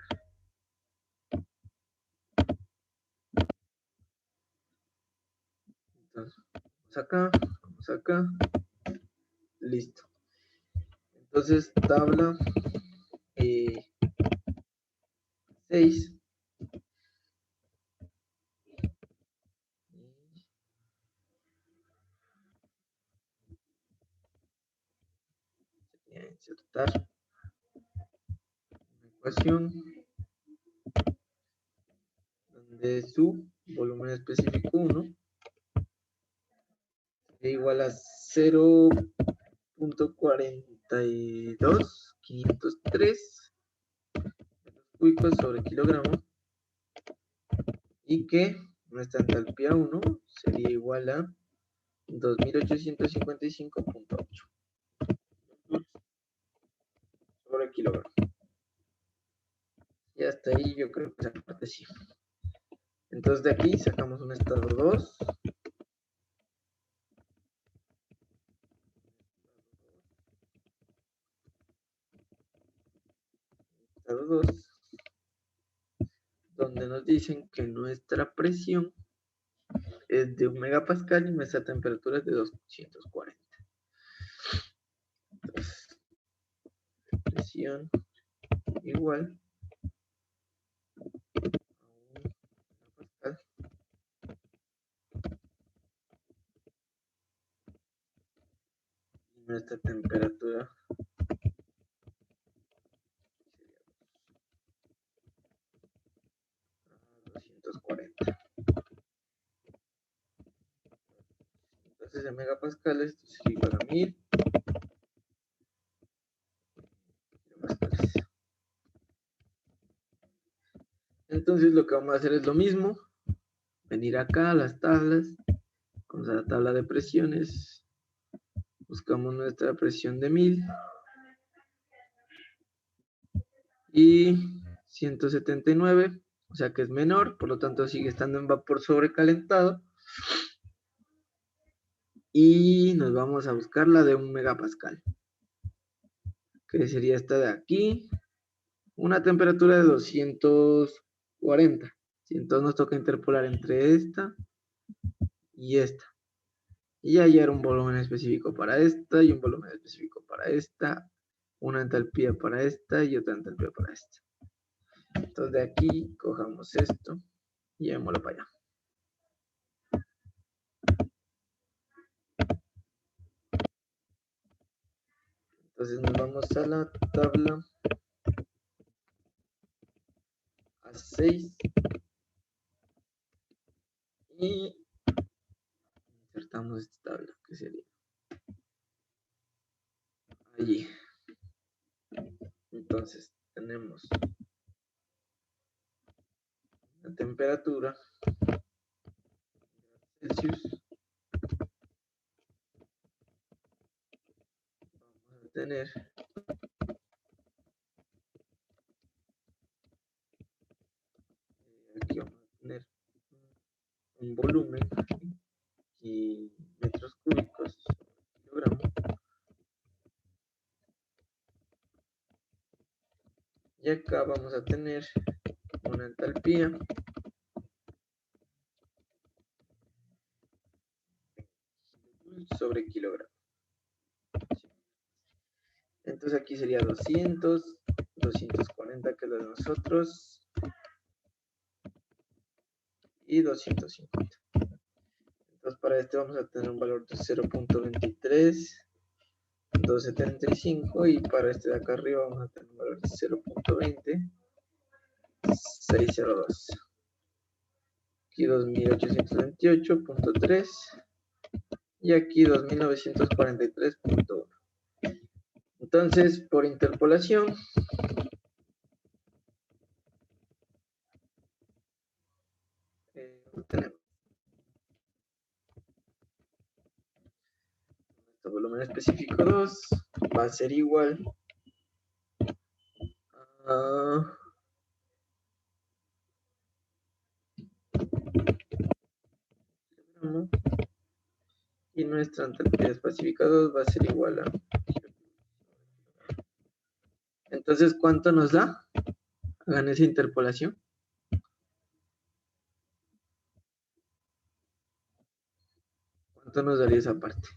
Entonces, vamos acá, listo. Entonces, tabla 6. Insertar una ecuación donde su volumen específico 1 es igual a 0.42503 cúbicos sobre kilogramo, y que nuestra entalpía 1 sería igual a 2855.8 sobre kilogramo. Y hasta ahí yo creo que esa parte sí. Entonces de aquí sacamos un estado 2. Estado 2. Donde nos dicen que nuestra presión es de 1 megapascal y nuestra temperatura es de 240. Entonces, presión igual a 1 megapascal y nuestra temperatura sería 240. Entonces en megapascales esto sería igual a 1000 Entonces lo que vamos a hacer es lo mismo. Venir acá a las tablas. Vamos a la tabla de presiones. Buscamos nuestra presión de 1000. Y 179. O sea que es menor. Por lo tanto sigue estando en vapor sobrecalentado. Y nos vamos a buscar la de 1 megapascal. Que sería esta de aquí. Una temperatura de 240. Entonces nos toca interpolar entre esta y esta. Y hallar un volumen específico para esta y un volumen específico para esta. Una entalpía para esta y otra entalpía para esta. Entonces de aquí cojamos esto y llevémoslo para allá. Entonces nos vamos a la tabla A6 y insertamos esta tabla, que sería allí. Entonces tenemos la temperatura Celsius. Vamos a tener aquí vamos a tener un volumen y metros cúbicos kilogramo. Y acá vamos a tener una entalpía sobre kilogramo. Entonces aquí sería 200, 240 que es lo de nosotros y 250. Entonces para este vamos a tener un valor de 0.23, 275 y para este de acá arriba vamos a tener un valor de 0.20, 602. Aquí 2828.3 y aquí 2943.1. Entonces, por interpolación, tenemos nuestro volumen específico 2 va a ser igual a y nuestra entalpía específica 2 va a ser igual a. Entonces, ¿cuánto nos da? Hagan esa interpolación. ¿Cuánto nos daría esa parte?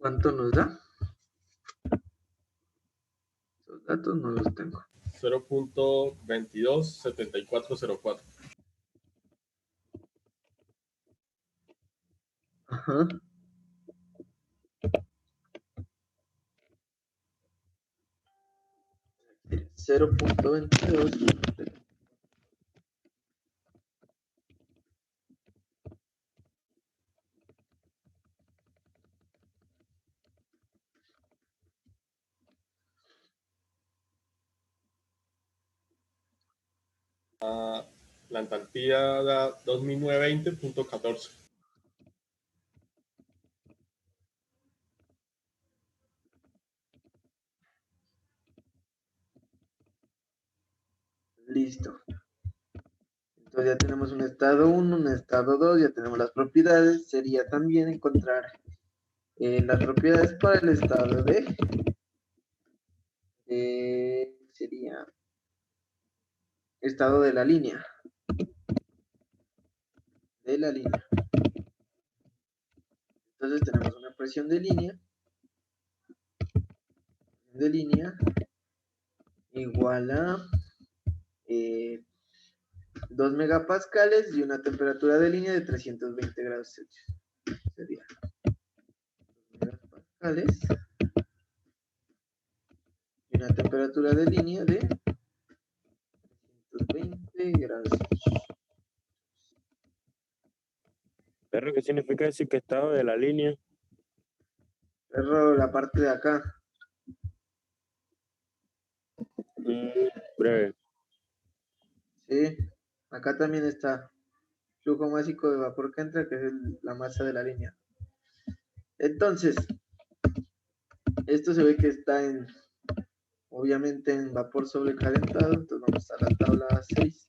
¿Cuánto nos da? Los datos no los tengo. 0.227404. Ajá. Cero punto 22. La entalpía da 2920.14. Listo. Entonces ya tenemos un estado 1, un estado 2, ya tenemos las propiedades. Sería también encontrar las propiedades para el estado de sería estado de la línea. Entonces tenemos una presión de línea igual a 2 megapascales y una temperatura de línea de 320 grados Celsius. Sería 2 megapascales y una temperatura de línea de 320 grados Celsius. Perro, ¿qué significa ese que estado de la línea? Perro, la parte de acá. Breve. Sí, acá también está flujo másico de vapor que entra, que es la masa de la línea. Entonces, esto se ve que está obviamente en vapor sobrecalentado. Entonces vamos a la tabla 6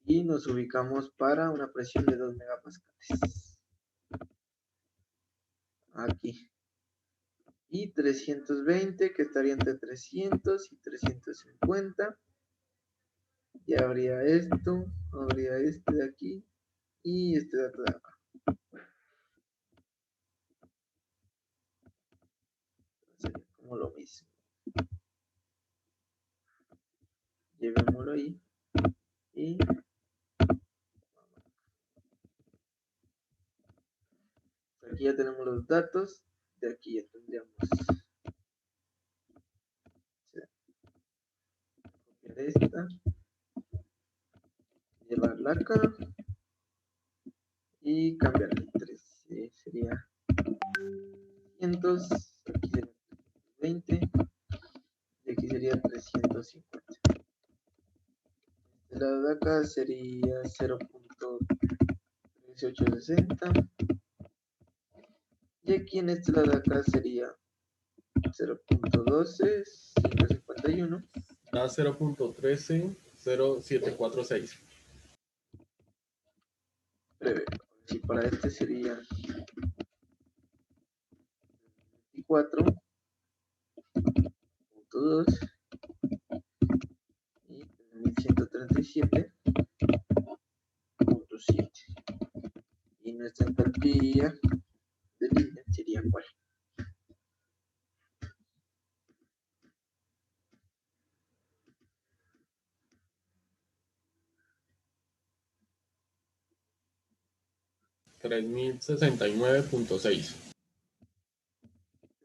y nos ubicamos para una presión de 2 megapascales. Aquí. Y 320, que estaría entre 300 y 350. Y habría esto, habría este de aquí y este dato de acá. Sería como lo mismo. Llevémoslo ahí. Y aquí ya tenemos los datos. De aquí ya tendríamos copiar esta, llevarla acá y cambiarle 3. Sería 200, aquí sería 20 y aquí sería 350. Este lado de acá sería 0.3860 y aquí en este lado de acá sería 0.12551. Da 0.130746. Breve. Si para este sería 24.2 y 1137.7 y nuestra entropía de línea sería ¿cuál? $3069.6.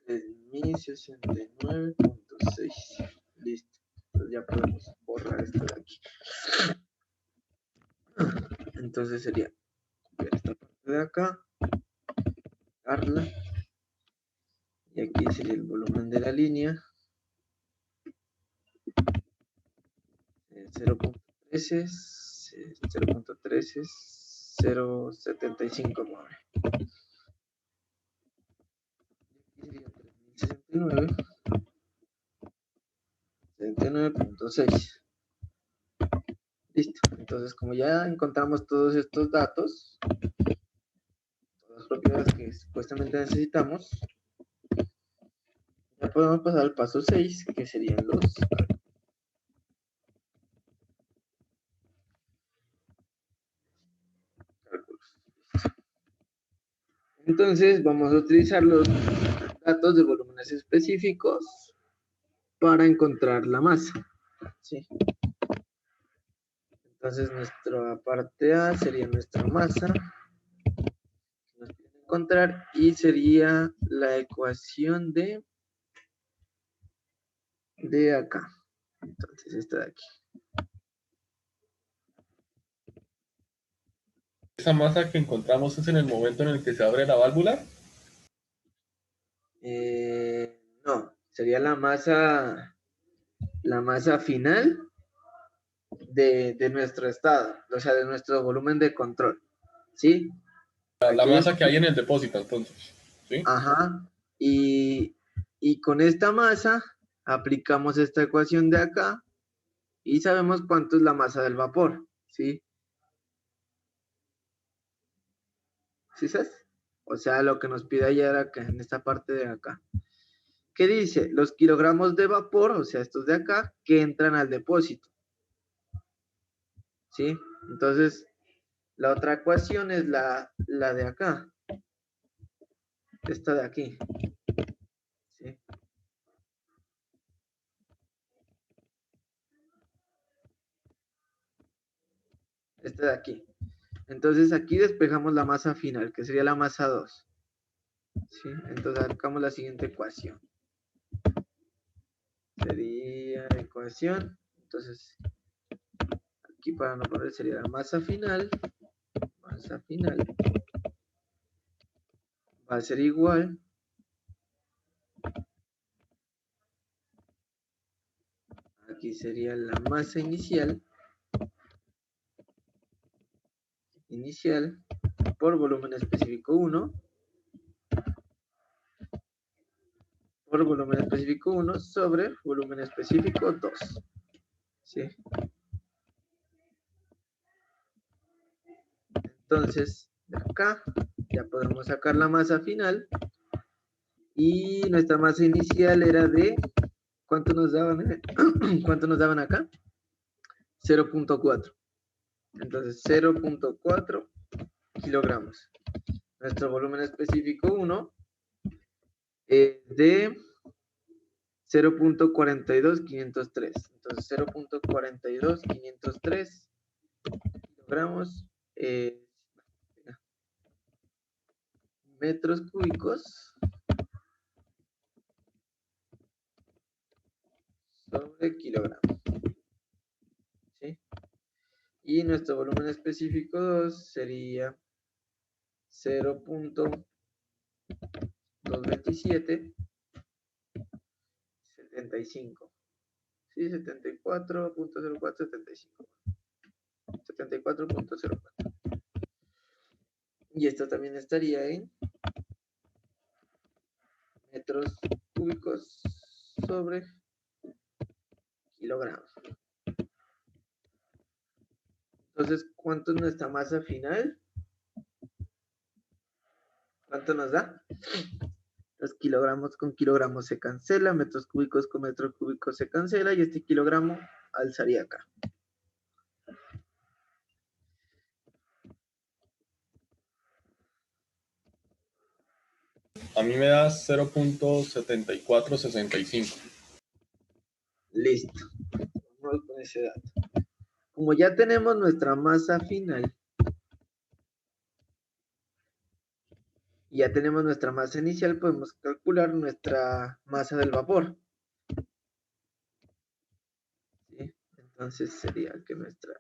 3069.6. Listo. Entonces ya podemos borrar esto de aquí. Entonces sería copiar esta parte de acá, darla, y aquí sería el volumen de la línea. 0.13, 0.75, vamos a ver. 79.6. Listo. Entonces, como ya encontramos todos estos datos, todas las propiedades que supuestamente necesitamos, ya podemos pasar al paso 6, que serían los cálculos. Entonces, vamos a utilizar los datos de volúmenes específicos para encontrar la masa. ¿Sí? Entonces, nuestra parte A sería nuestra masa. Nos tiene que encontrar y sería la ecuación de acá. Entonces, esta de aquí. ¿Esa masa que encontramos es en el momento en el que se abre la válvula? No, sería la masa final de nuestro estado, o sea, de nuestro volumen de control, ¿sí? La masa que hay en el depósito, entonces. ¿Sí? Ajá, y con esta masa aplicamos esta ecuación de acá y sabemos cuánto es la masa del vapor, ¿sí? ¿Sí sabes? O sea, lo que nos pide ayer acá, en esta parte de acá. ¿Qué dice? Los kilogramos de vapor, o sea, estos de acá, que entran al depósito. ¿Sí? Entonces, la otra ecuación es la de acá. esta de aquí. ¿Sí? Esta de aquí. Entonces aquí despejamos la masa final, que sería la masa 2. ¿Sí? Entonces sacamos la siguiente ecuación. Sería ecuación. Entonces, aquí para no poner sería la masa final. Masa final va a ser igual aquí sería la masa inicial por volumen específico 1 por volumen específico 1 sobre volumen específico 2. ¿Sí? Entonces, de acá ya podemos sacar la masa final y nuestra masa inicial era de ¿cuánto nos daban? ¿Cuánto nos daban acá? 0.4. Entonces 0.4 kilogramos. Nuestro volumen específico 1 de 0.42503. Entonces 0.42503 kilogramos metros cúbicos sobre kilogramos. ¿Sí? Y nuestro volumen específico 2 sería 0.227 75. Sí, 74.0475. 74.04. Y esto también estaría en metros cúbicos sobre kilogramos. Entonces, ¿cuánto es nuestra masa final? ¿Cuánto nos da? Los kilogramos con kilogramos se cancela, metros cúbicos con metros cúbicos se cancela y este kilogramo alzaría acá. A mí me da 0.7465. Listo. Vamos con ese dato. Como ya tenemos nuestra masa final, y ya tenemos nuestra masa inicial, podemos calcular nuestra masa del vapor. ¿Sí? Entonces sería que nuestra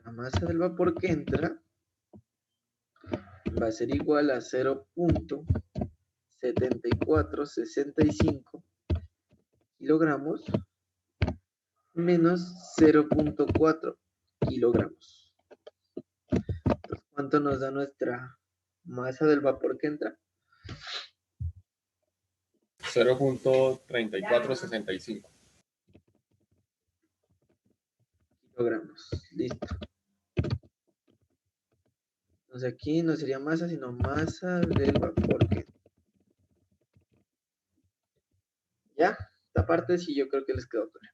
masa del vapor que entra va a ser igual a 0.7465 kilogramos menos 0.4 kilogramos. Entonces, ¿cuánto nos da nuestra masa del vapor que entra? 0.3465 kilogramos. Listo. Entonces aquí no sería masa, sino masa del vapor que entra. ¿Ya? Esta parte sí yo creo que les quedó claro.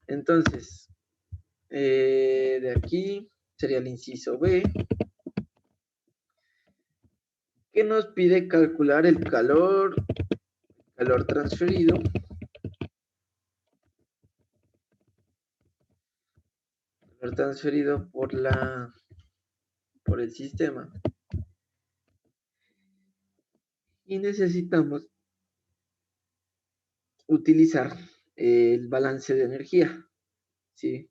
Entonces, de aquí sería el inciso B, que nos pide calcular el calor transferido por el sistema. Y necesitamos utilizar el balance de energía. ¿Sí?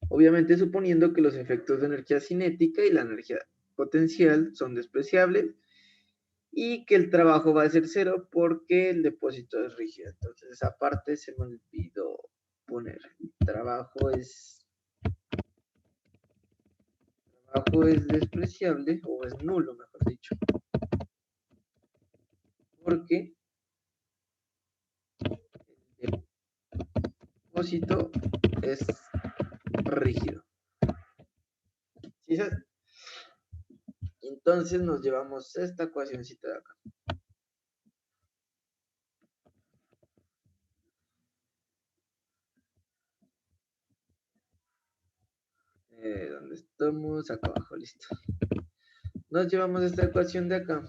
Obviamente suponiendo que los efectos de energía cinética y la energía potencial son despreciables y que el trabajo va a ser cero porque el depósito es rígido. Entonces esa parte se me olvidó poner. El trabajo es despreciable o es nulo, mejor dicho. Porque el depósito es rígido. ¿Sí? Entonces nos llevamos esta ecuacióncita de acá. ¿Dónde estamos? Acá abajo, listo. nos llevamos esta ecuación de acá.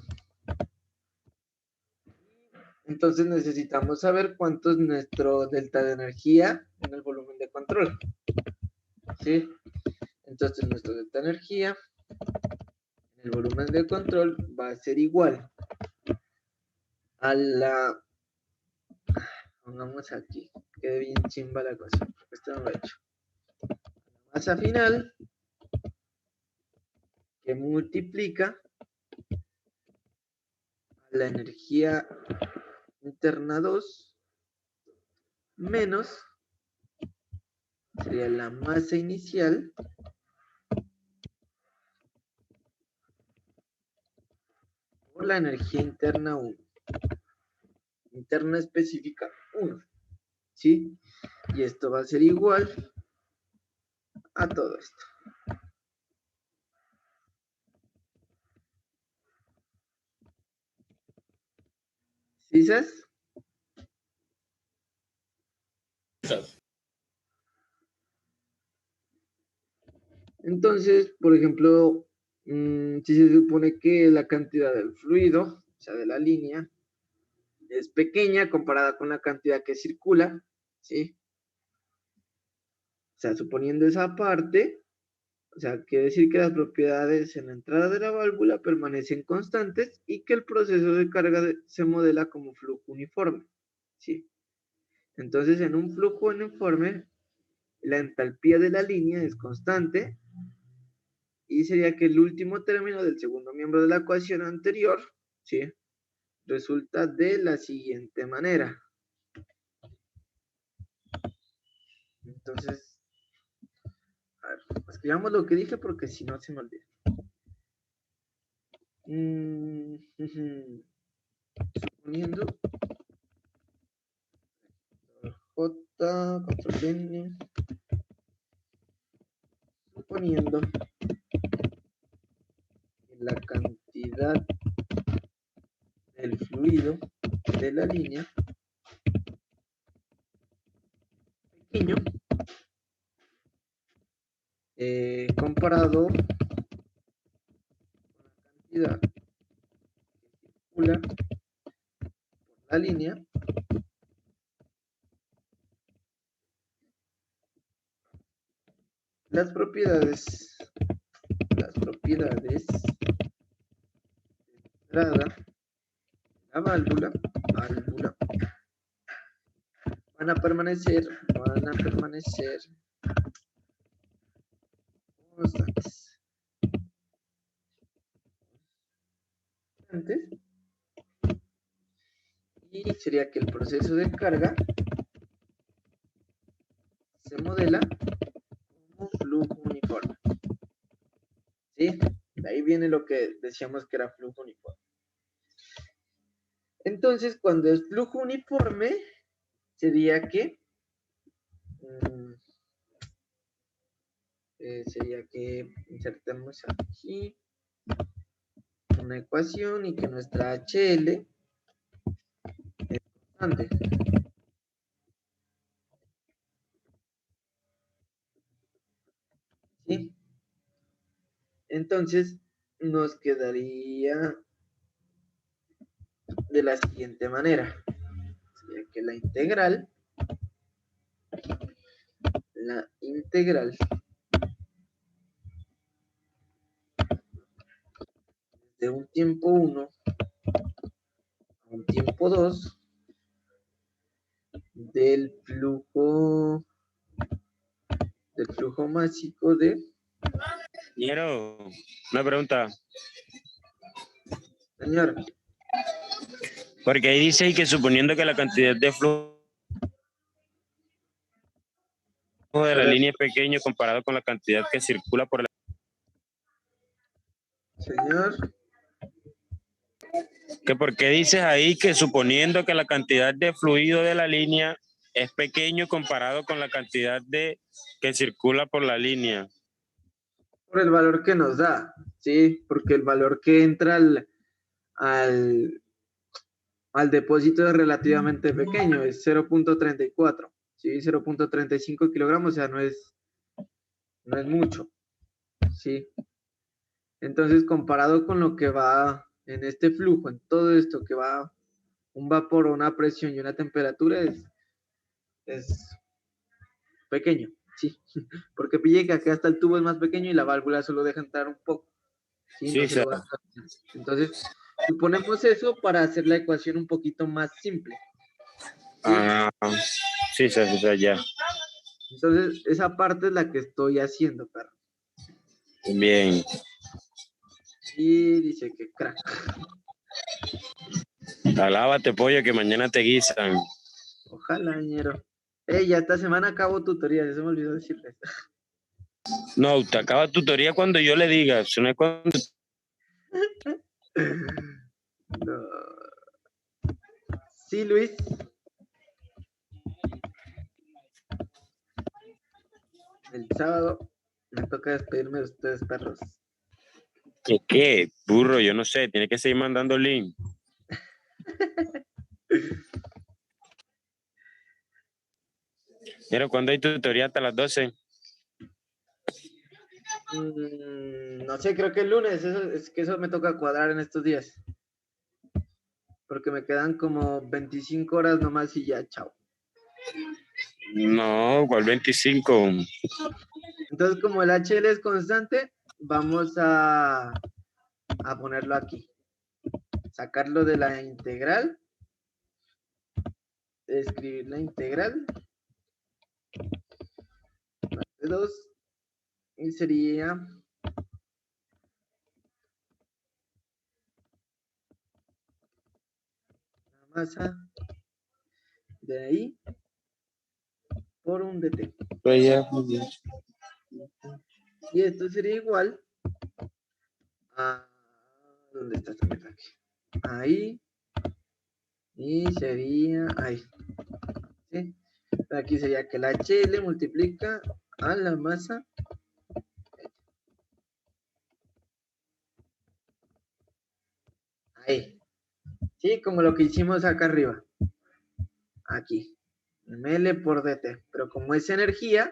Entonces necesitamos saber cuánto es nuestro delta de energía en el volumen de control. ¿Sí? Entonces nuestro delta de energía en el volumen de control va a ser igual a la... Pongamos aquí, quede bien chimba la cosa, porque esto no lo he hecho. La masa final que multiplica a la energía interna 2 menos sería la masa inicial por la energía interna 1. Interna específica 1. ¿Sí? Y esto va a ser igual a todo esto. ¿Sí, sabes? Entonces, por ejemplo, si se supone que la cantidad del fluido, o sea, de la línea, es pequeña comparada con la cantidad que circula, ¿sí? O sea, suponiendo esa parte, o sea, quiere decir que las propiedades en la entrada de la válvula permanecen constantes y que el proceso de carga se modela como flujo uniforme, ¿sí? Entonces, en un flujo uniforme, la entalpía de la línea es constante y sería que el último término del segundo miembro de la ecuación anterior, ¿sí? Resulta de la siguiente manera. Entonces, a ver, escribamos lo que dije porque si no se me olvida. Suponiendo J, control N, suponiendo que la cantidad del fluido de la línea pequeño comparado con la cantidad que circula por la línea, las propiedades de entrada de la válvula van a permanecer constantes. Y sería que el proceso de carga se modela como flujo uniforme. ¿Sí? De ahí viene lo que decíamos que era flujo uniforme. Entonces, cuando es flujo uniforme, sería que insertemos aquí una ecuación y que nuestra HL es constante. ¿Sí? Entonces, nos quedaría de la siguiente manera. Sería que la integral de un tiempo 1 a un tiempo 2 del flujo másico de... Ingeniero, una pregunta. Señor. Porque ahí dice que suponiendo que la cantidad de flujo de la línea es pequeño comparado con la cantidad que circula por la... Señor. Que porque dices ahí que suponiendo que la cantidad de fluido de la línea es pequeño comparado con la cantidad de que circula por la línea. Por el valor que nos da, ¿sí? Porque el valor que entra al depósito es relativamente pequeño, es 0.34, ¿sí? 0.35 kilogramos, o sea, no es mucho, ¿sí? Entonces, comparado con lo que va en este flujo, en todo esto que va un vapor, una presión y una temperatura, es pequeño, sí. Porque pille que acá hasta el tubo es más pequeño y la válvula solo deja entrar un poco. Sí, Sí, no se lo claro. gasta. Entonces, suponemos eso para hacer la ecuación un poquito más simple. ¿Sí? Ah, sí, ya. Entonces, esa parte es la que estoy haciendo, perro. Bien. Y dice que crack. Alábate, pollo, que mañana te guisan. Ojalá, ñero. Ya esta semana acabo tutorías, eso me olvidó decirles. No, te acaba tutoría cuando yo le diga. Eso no es cuando... No. Sí, Luis. El sábado me toca despedirme de ustedes, perros. ¿Qué? Burro, yo no sé. Tiene que seguir mandando link. Pero cuando hay tutoría hasta las 12. No sé, creo que el lunes. Es que eso me toca cuadrar en estos días. Porque me quedan como 25 horas nomás y ya, chao. No, ¿cuál 25? Entonces, como el HL es constante, vamos a ponerlo aquí. Sacarlo de la integral. Escribir la integral. De 2. Y sería... la masa de ahí por un dt. Pues ya, muy bien. Y esto sería igual a... ¿Dónde está esta mierda aquí? Ahí. Y sería ahí. ¿Sí? Aquí sería que la HL multiplica a la masa. Ahí. Sí, como lo que hicimos acá arriba. Aquí. ml por dt. Pero como es energía,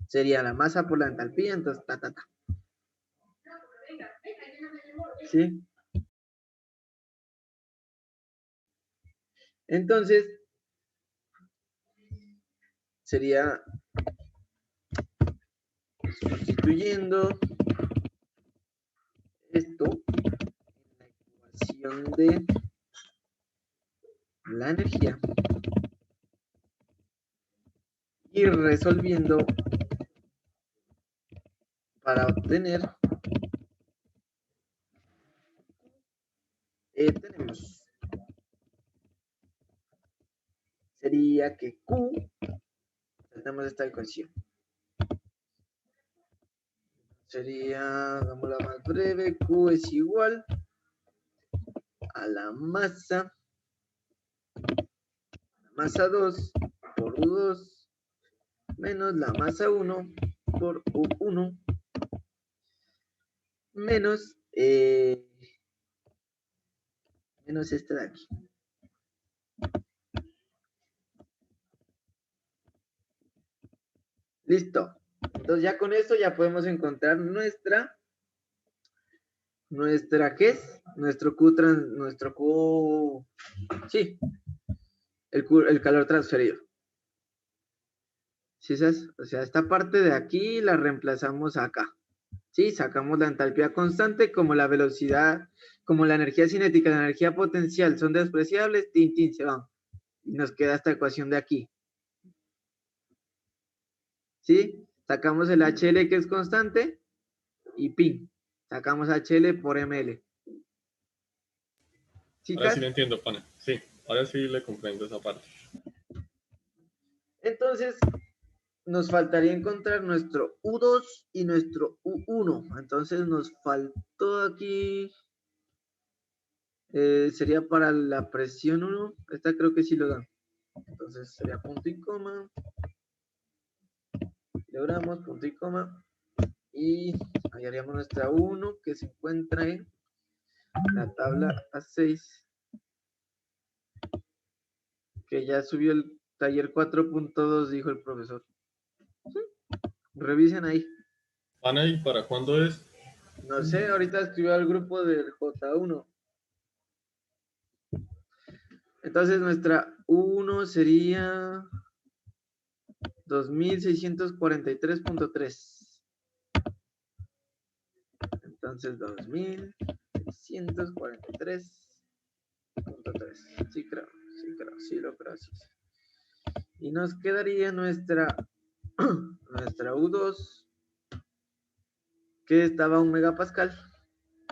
sería la masa por la entalpía, entonces ta. ¿Sí? Entonces, sería sustituyendo esto en la ecuación de la energía y resolviendo para obtener tenemos sería que Q, tenemos esta ecuación, sería, hagámosla más breve, Q es igual a la masa 2 por U2 menos la masa 1 por U1 menos menos este de aquí. Listo. Entonces ya con esto ya podemos encontrar nuestra ¿qué es? Nuestro Q, sí, el calor transferido. ¿Sí sabes? O sea, esta parte de aquí la reemplazamos acá. Sí, sacamos la entalpía constante como la velocidad, como la energía cinética y la energía potencial son despreciables, tin, se van. Y nos queda esta ecuación de aquí. ¿Sí? Sacamos el HL que es constante y pin. Sacamos HL por ML. Ahora ¿Chicas? sí le entiendo, pana. Sí, ahora sí le comprendo esa parte. Entonces, nos faltaría encontrar nuestro U2 y nuestro U1. Entonces, nos faltó aquí... sería para la presión 1. Esta creo que sí lo da. Entonces, sería punto y coma. Logramos punto y coma. Y hallaríamos nuestra 1 que se encuentra en la tabla A6. Que ya subió el taller 4.2, dijo el profesor. Revisen ahí. Pana, ¿y para cuándo es No sé, ahorita escribió al grupo del J1. Entonces nuestra 1 sería 2643.3. Entonces 2643.3. Sí creo, sí lo creo, sí. Y nos quedaría nuestra U2, que estaba a 1 megapascal.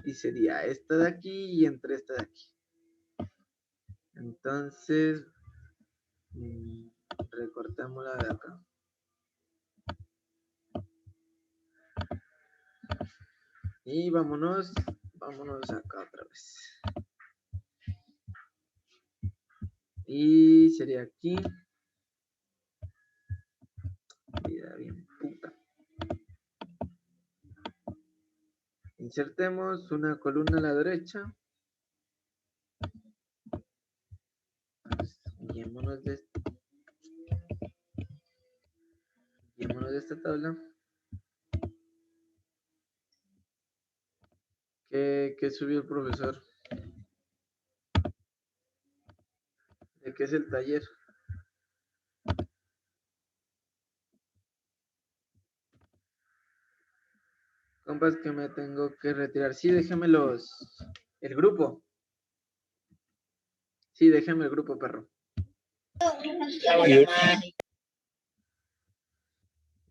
Y sería esta de aquí y entre esta de aquí. Entonces, recortamos la de acá. Y vámonos acá otra vez. Y sería aquí. Vida bien puta. Insertemos una columna a la derecha. Guiémonos de esta tabla. ¿Qué subió el profesor? ¿De qué es el taller? Compas, que me tengo que retirar. Sí, déjeme el grupo. Sí, déjeme el grupo, perro.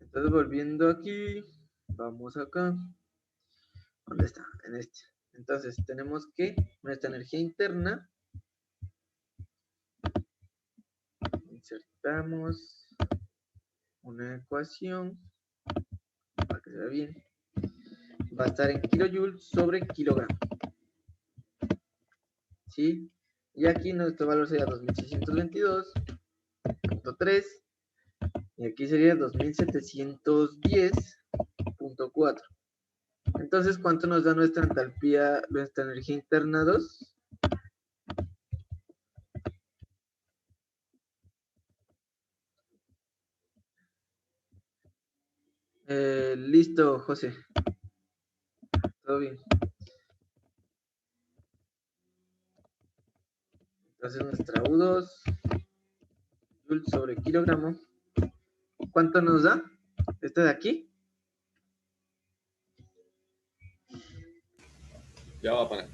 Entonces, volviendo aquí, vamos acá. ¿Dónde está? En este. Entonces, tenemos que nuestra energía interna. Insertamos una ecuación para que se vea bien. Va a estar en kilojoules sobre kilogramo. ¿Sí? Y aquí nuestro valor sería 2622.3 y aquí sería 2710.4. Entonces, ¿cuánto nos da nuestra entalpía, nuestra energía interna 2? Listo, José. Todo bien. Entonces nuestra U2 joules sobre kilogramo. ¿Cuánto nos da? ¿Este de aquí? Ya va a poner.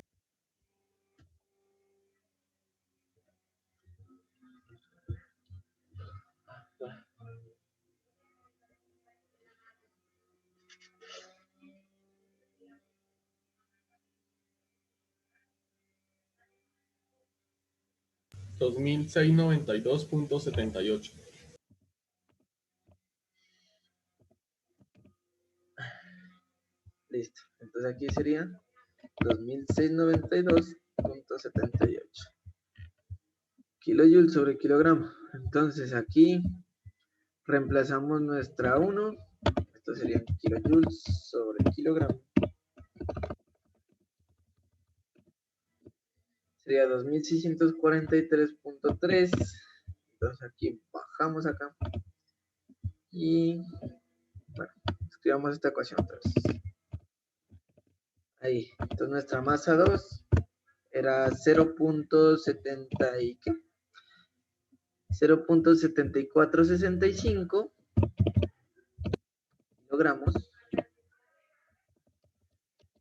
$2,692.78. Listo. Entonces aquí sería 2692.78 kilojoules sobre kilogramo. Entonces aquí reemplazamos nuestra 1. Esto serían kilojoules sobre kilogramo. Sería 2643.3. Entonces aquí bajamos acá. Y bueno, escribamos esta ecuación otra vez. Ahí. Entonces nuestra masa 2 era 0.70 y ¿qué? 0.7465 kilogramos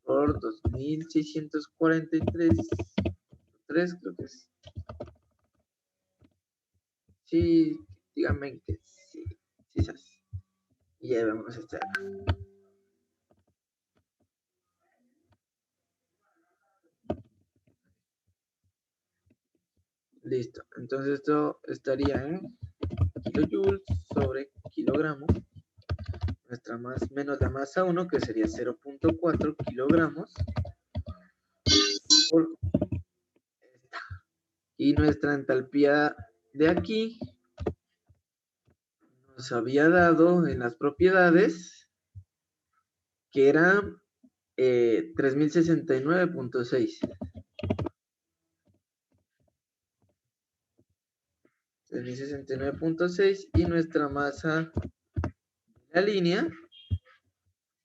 por 2643.3, creo que es. Sí, díganme que sí. Sí, sí. Y ya vamos a estar. Listo. Entonces esto estaría en kilojoules sobre kilogramo. Nuestra más menos la masa 1, que sería 0.4 kilogramos por esta. Y nuestra entalpía de aquí nos había dado en las propiedades que era 3069.6. 3069.6 y nuestra masa de la línea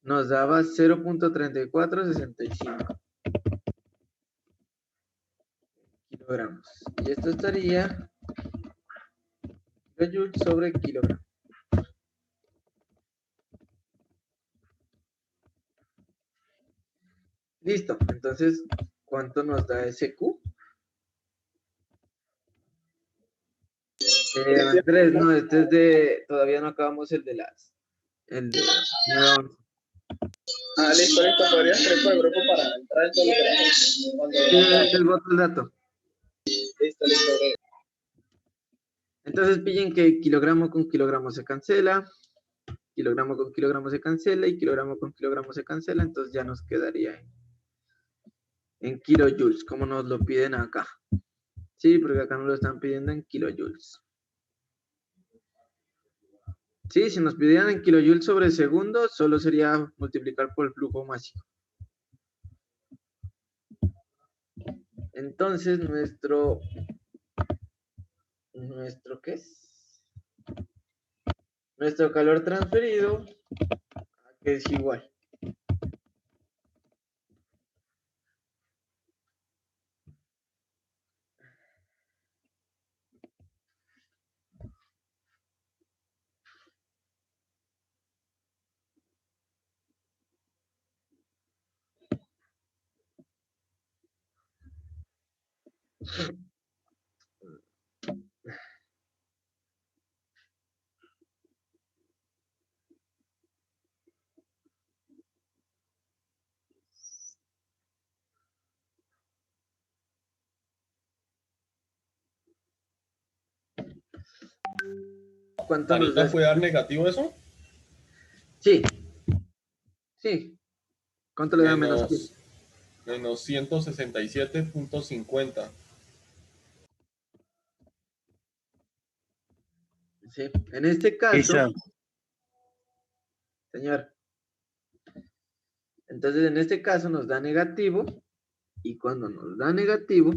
nos daba 0.3465 kilogramos. Y esto estaría kilojoules sobre kilogramo. Listo. Entonces, ¿cuánto nos da ese Q? Andrés, no, este es de... Todavía no acabamos el de las... El de 9-11. Listo, podrías crear por el grupo para entrar en todo lo que hagamos. El voto el dato. Listo, bro. Entonces pillen que kilogramo con kilogramo se cancela, kilogramo con kilogramo se cancela y kilogramo con kilogramo se cancela, entonces ya nos quedaría en kilojoules, como nos lo piden acá. Sí, porque acá nos lo están pidiendo en kilojoules. Sí, si nos pidieran en kilojoules sobre segundo, solo sería multiplicar por el flujo máximo. Entonces, nuestro ¿qué es? Nuestro calor transferido, que es igual. ¿Cuánto nos da? ¿Anita puede dar negativo eso? Sí. Sí. ¿Cuánto le da menos? Menos 167.50. Sí. En este caso, señor. Entonces, en este caso nos da negativo. Y cuando nos da negativo,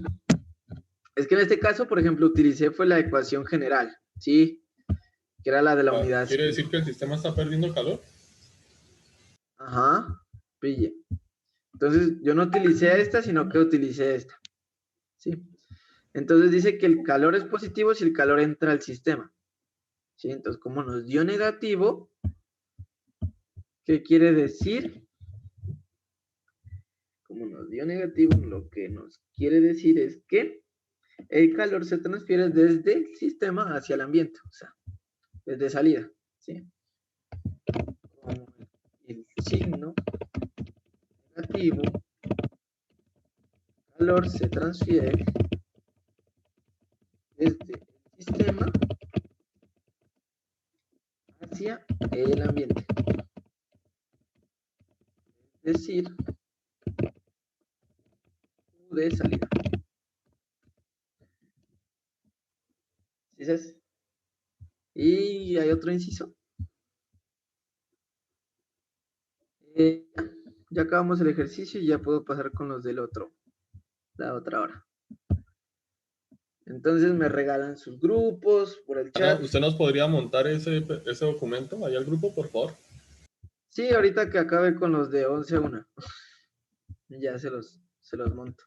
es que en este caso, por ejemplo, utilicé fue la ecuación general, ¿sí? Que era la de la unidad. ¿Quiere decir que el sistema está perdiendo calor? Ajá, pille. Entonces, yo no utilicé esta, sino que utilicé esta. ¿Sí? Entonces dice que el calor es positivo si el calor entra al sistema. ¿Sí? Entonces, como nos dio negativo, ¿qué quiere decir? Como nos dio negativo, lo que nos quiere decir es que el calor se transfiere desde el sistema hacia el ambiente, o sea, desde salida. ¿Sí? Como el signo negativo, el calor se transfiere desde el sistema hacia el ambiente. Es decir, de salida. ¿Sí sabes? Y hay otro inciso. Ya acabamos el ejercicio y ya puedo pasar con los del otro, la otra hora. Entonces me regalan sus grupos por el chat. ¿Usted nos podría montar ese documento ahí al grupo, por favor? Sí, ahorita que acabe con los de 11 a 1. Ya se los monto.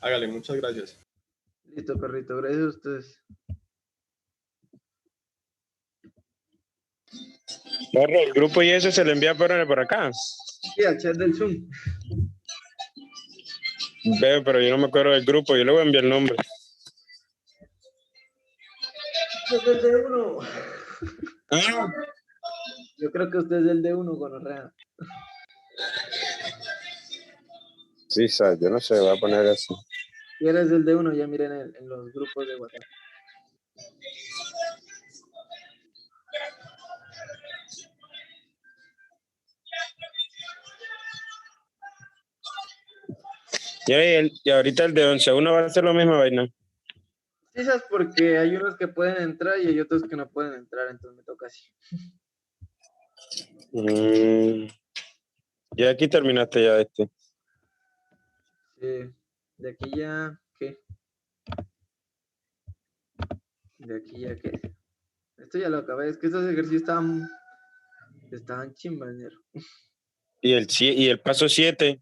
Hágale, muchas gracias. Listo, perrito. Gracias a ustedes. Perro, el grupo y eso se le envía por acá. Sí, al chat del Zoom. Veo, pero yo no me acuerdo del grupo. Yo le voy a enviar el nombre. Yo soy el de 1. Ah, Yo creo que usted es el de 1, gonorrea. sí, yo no sé, voy a poner así. Si eres el de 1, ya miren en los grupos de WhatsApp. Y ahorita el de 11 a 1 va a ser la misma vaina. Quizás porque hay unos que pueden entrar y hay otros que no pueden entrar, entonces me toca así. Y aquí terminaste ya este. Sí. De aquí ya, ¿qué? De aquí ya, ¿qué? Esto ya lo acabé. Es que estos ejercicios estaban chimbas, ñero. Y el paso 7,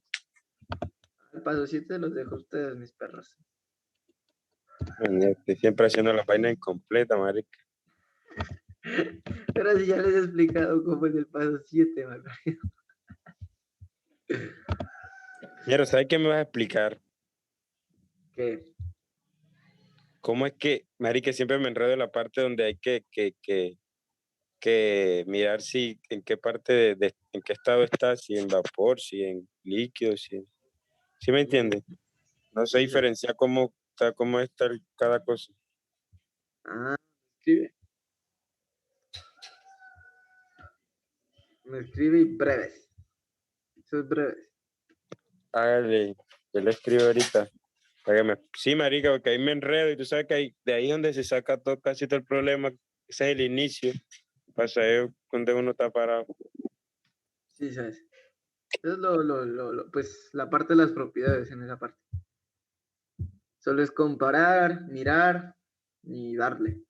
El paso 7 los dejo a ustedes, mis perros. estoy siempre haciendo la vaina incompleta, marica. Pero si ya les he explicado cómo es el paso 7, man. Ñero, ¿sabes qué me vas a explicar? ¿Qué? ¿Cómo es que, marica, siempre me enredo en la parte donde hay que mirar si en qué parte en qué estado está, si en vapor, si en líquido, ¿sí me entiendes? No sé Sí, sí. diferenciar cómo está cada cosa. Ah, escribe. Me escribe y breves. Eso es breves. Hágale, yo le escribo ahorita. Sí, marica, porque ahí me enredo y tú sabes que de ahí es donde se saca casi todo el problema. Ese es el inicio. Pasa ahí donde uno está parado. Sí, sabes. Eso es pues la parte de las propiedades en esa parte. Solo es comparar, mirar y darle.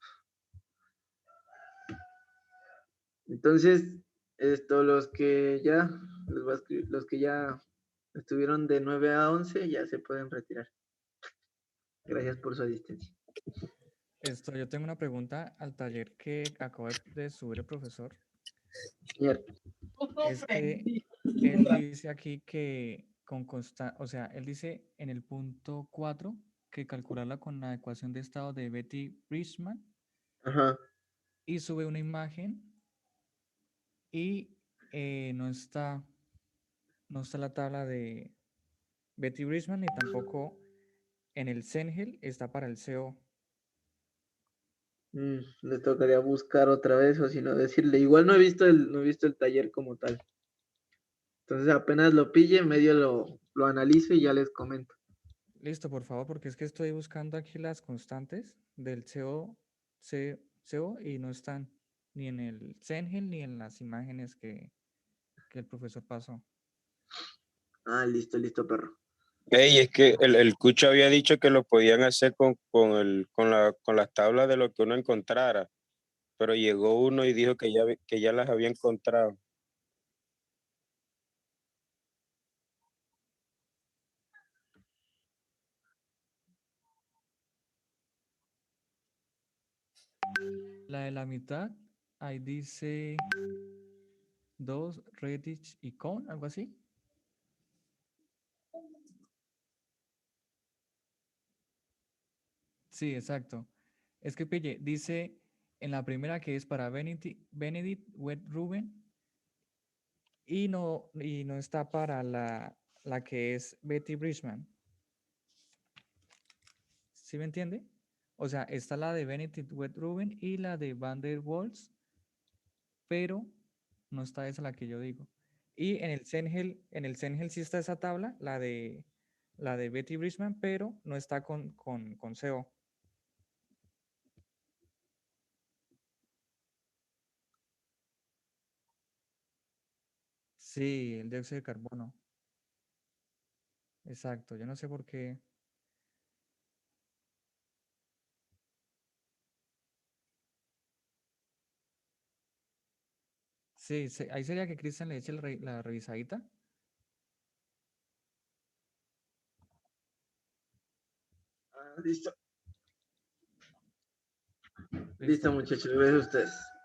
Entonces, los que ya, les voy a escribir, los que ya estuvieron de 9 a 11 ya se pueden retirar. Gracias por su asistencia. Yo tengo una pregunta al taller que acaba de subir el profesor. Señor, Es que él dice aquí que o sea, él dice en el punto 4 que calcularla con la ecuación de estado de Betty Bridgman ajá. y sube una imagen y no está la tabla de Betty Bridgman ni tampoco en el CENGEL está para el CO. Le tocaría buscar otra vez o si no decirle. Igual no he visto el taller como tal. Entonces apenas lo pille, medio lo analizo y ya les comento. Listo, por favor, porque es que estoy buscando aquí las constantes del CO y no están ni en el CENGEL ni en las imágenes que el profesor pasó. Ah, listo, perro. Ey, es que el Cucho había dicho que lo podían hacer con las tablas de lo que uno encontrara, pero llegó uno y dijo que ya las había encontrado. La de la mitad, ahí dice 2 Redditch y con, algo así. Sí, exacto. Es que pille, dice en la primera que es para Benedict Wet Ruben y no está para la que es Betty Bridgman. ¿Sí me entiende? O sea, está la de Benedict Wet Ruben y la de Van der Waals, pero no está esa la que yo digo. Y en el CENGEL sí está esa tabla, la de Betty Bridgman, pero no está con CO. Sí, el dióxido de carbono. Exacto, yo no sé por qué. Sí, ahí sería que Cristian le eche la revisadita. Ah, listo. Listo. Listo, muchachos. Gracias a ustedes.